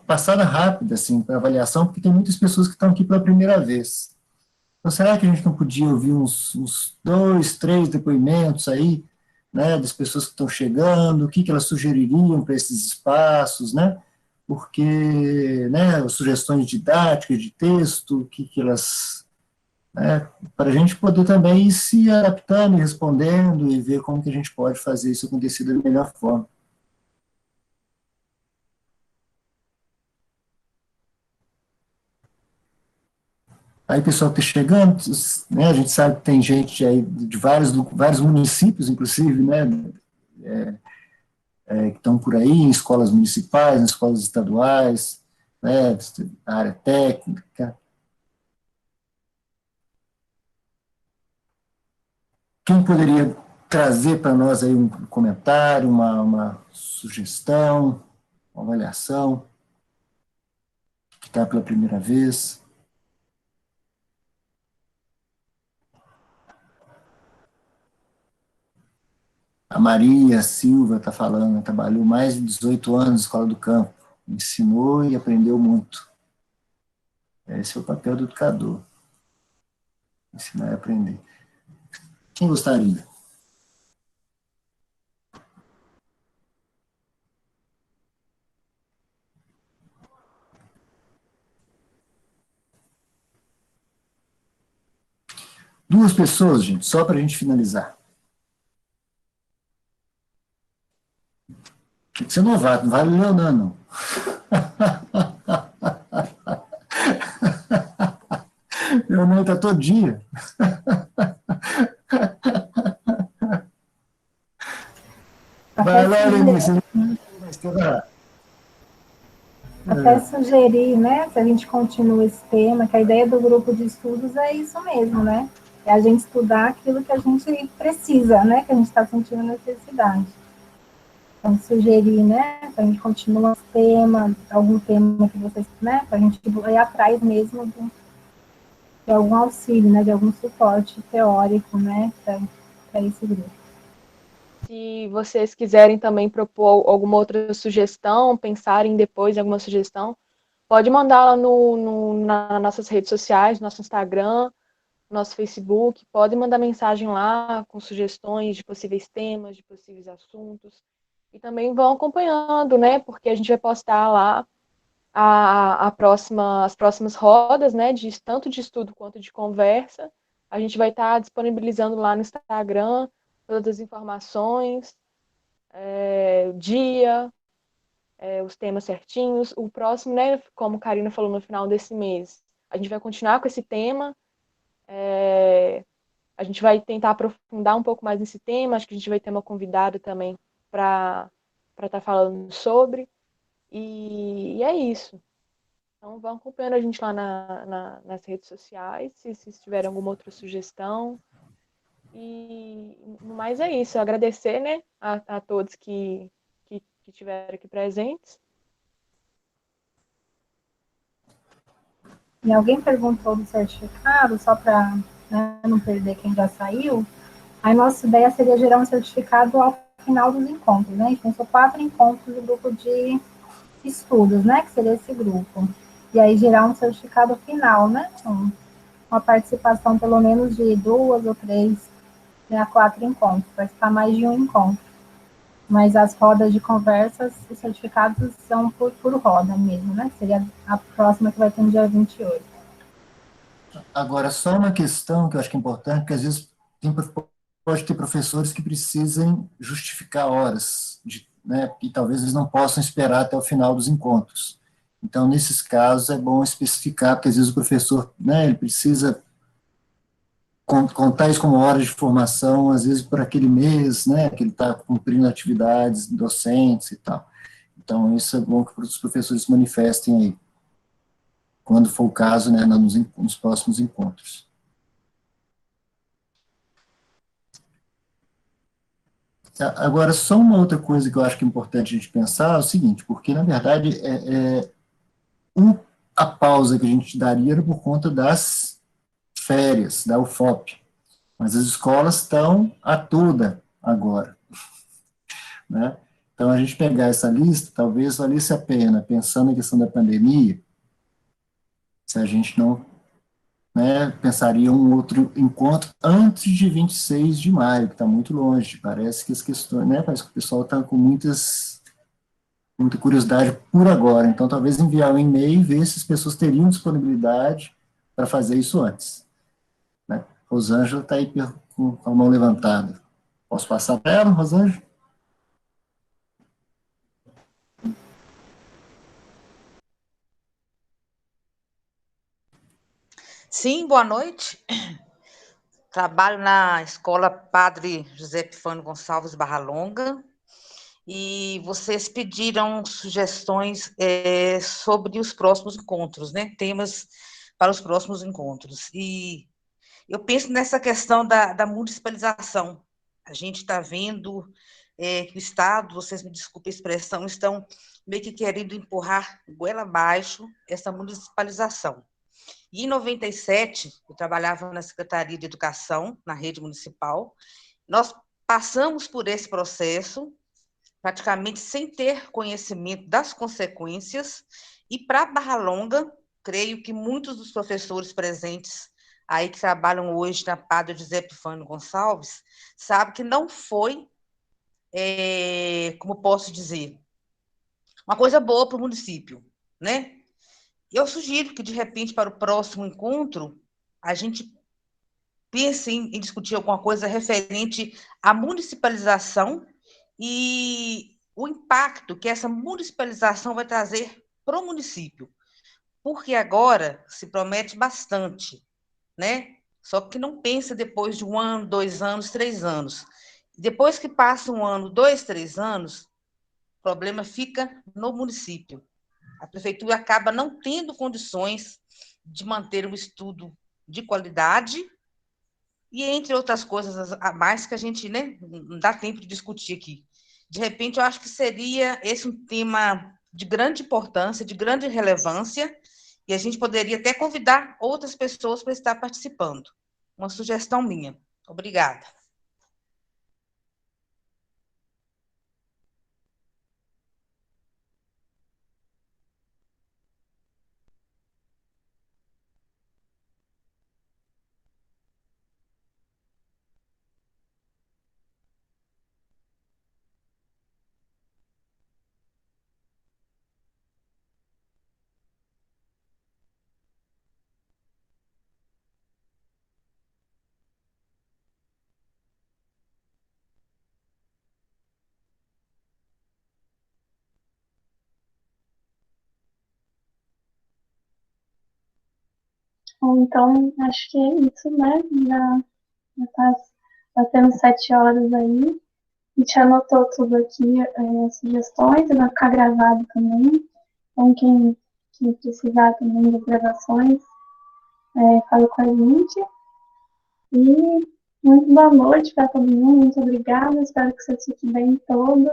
passada rápida, assim, para avaliação, porque tem muitas pessoas que estão aqui pela primeira vez. Então, será que a gente não podia ouvir uns 2, 3 depoimentos aí, né, das pessoas que estão chegando, o que elas sugeririam para esses espaços, né? Porque, né, sugestões didáticas, de texto, o que elas... Né, para a gente poder também ir se adaptando e respondendo e ver como que a gente pode fazer isso acontecer da melhor forma. Aí o pessoal está chegando, né, a gente sabe que tem gente aí de vários municípios, inclusive, né, que estão por aí, em escolas municipais, em escolas estaduais, né, na área técnica. Quem poderia trazer para nós aí um comentário, uma sugestão, uma avaliação, que está pela primeira vez? A Maria Silva está falando, trabalhou mais de 18 anos na Escola do Campo, ensinou e aprendeu muito. Esse é o papel do educador, ensinar e aprender. Quem gostaria? Duas pessoas, gente, só para a gente finalizar. Tem que ser novato, não vale Leonan, não. Leonan está todo dia. Vai lá, Lenice. Até sugerir, né, se a gente continua esse tema, que a ideia do grupo de estudos é isso mesmo, né? É a gente estudar aquilo que a gente precisa, né, que a gente está sentindo necessidade. Então, sugerir, né, para a gente continuar esse tema, algum tema que vocês, né, para a gente ir atrás mesmo de algum auxílio, né, de algum suporte teórico, né, para esse grupo. Se vocês quiserem também propor alguma outra sugestão, pensarem depois em alguma sugestão, pode mandar lá nas nossas redes sociais, nosso Instagram, nosso Facebook, pode mandar mensagem lá com sugestões de possíveis temas, de possíveis assuntos, e também vão acompanhando, né, porque a gente vai postar lá as próximas rodas, né, tanto de estudo quanto de conversa. A gente vai estar disponibilizando lá no Instagram todas as informações, dia, os temas certinhos. O próximo, né, como a Karina falou no final desse mês, a gente vai continuar com esse tema, a gente vai tentar aprofundar um pouco mais nesse tema, acho que a gente vai ter uma convidada também para estar falando sobre, e é isso. Então, vão acompanhando a gente lá nas redes sociais, se tiverem alguma outra sugestão. E no mais é isso, agradecer, né, a todos que estiveram aqui presentes. E alguém perguntou do certificado, só para, né, não perder quem já saiu. A nossa ideia seria gerar um certificado ao final dos encontros, né? A gente pensou 4 encontros do grupo de estudos, né, que seria esse grupo. e aí gerar um certificado final, né? Então, uma participação pelo menos de 2 ou 3, né, a 4 encontros, participar mais de um encontro. Mas as rodas de conversas, os certificados são por roda mesmo, né? Seria a próxima que vai ter no dia 28. Agora, só uma questão que eu acho que é importante, porque às vezes pode ter professores que precisem justificar horas, né, e talvez eles não possam esperar até o final dos encontros. Então, nesses casos, é bom especificar, porque às vezes o professor, né, ele precisa contar isso como horas de formação, às vezes por aquele mês, né, que ele está cumprindo atividades docentes e tal. Então, isso é bom que os professores se manifestem aí, quando for o caso, né, nos próximos encontros. Agora, só uma outra coisa que eu acho que é importante a gente pensar é o seguinte, porque, na verdade, a pausa que a gente daria era por conta das férias, da UFOP, mas as escolas estão a toda agora, né? Então, a gente pegar essa lista, talvez valesse a pena, pensando na questão da pandemia, se a gente não, né, pensaria um outro encontro antes de 26 de maio, que está muito longe. Parece que as questões, né, parece que o pessoal está com muita curiosidade por agora. Então, talvez enviar um e-mail e ver se as pessoas teriam disponibilidade para fazer isso antes, né? Rosângela está aí com a mão levantada. Posso passar para ela, Rosângela? Sim, boa noite. Trabalho na Escola Padre José Epifânio Gonçalves Barra Longa, e vocês pediram sugestões sobre os próximos encontros, né? Temas para os próximos encontros. E eu penso nessa questão da municipalização. A gente está vendo que o Estado, vocês me desculpem a expressão, estão meio que querendo empurrar goela abaixo essa municipalização. E em 97, eu trabalhava na Secretaria de Educação, na rede municipal. Nós passamos por esse processo, praticamente sem ter conhecimento das consequências, e para Barra Longa, creio que muitos dos professores presentes aí que trabalham hoje na Padre José Epifânio Gonçalves, sabem que não foi, como posso dizer, uma coisa boa para o município, né? Eu sugiro que, de repente, para o próximo encontro, a gente pense em discutir alguma coisa referente à municipalização e o impacto que essa municipalização vai trazer para o município. Porque agora se promete bastante, né? Só que não pensa depois de 1 ano, 2 anos, 3 anos. Depois que passa 1 ano, 2, 3 anos, o problema fica no município. A prefeitura acaba não tendo condições de manter um estudo de qualidade e, entre outras coisas a mais que a gente, né, não dá tempo de discutir aqui. De repente, eu acho que seria esse um tema de grande importância, de grande relevância, e a gente poderia até convidar outras pessoas para estar participando. Uma sugestão minha. Obrigada. Bom, então, acho que é isso, né? Já tá batendo 7 horas aí. A gente anotou tudo aqui, sugestões, vai ficar gravado também. Então, quem precisar também de gravações, fala com a gente. E muito boa noite para todo mundo, muito obrigada. Espero que vocês fiquem bem todos.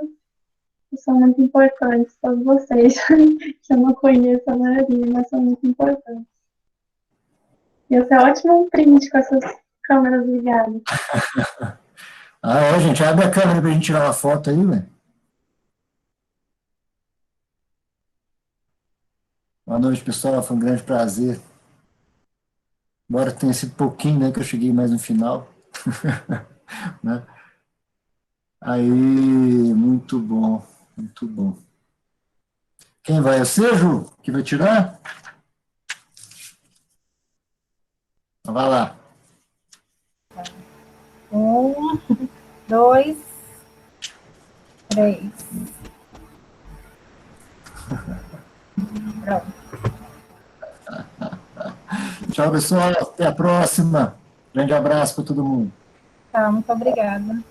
São muito importantes, todos vocês. Que eu não conheço a maioria, mas são muito importantes. Ia ser ótimo um print com essas câmeras ligadas. Gente, abre a câmera para a gente tirar uma foto aí, velho. Boa noite, pessoal. Foi um grande prazer. Embora tenha sido pouquinho, né, que eu cheguei mais no final. Né? Aí, muito bom, muito bom. Quem vai? É você, Ju? Que vai tirar? Então, vai lá. 1, 2, 3. Pronto. Tchau, pessoal. Até a próxima. Grande abraço para todo mundo. Tá, muito obrigada.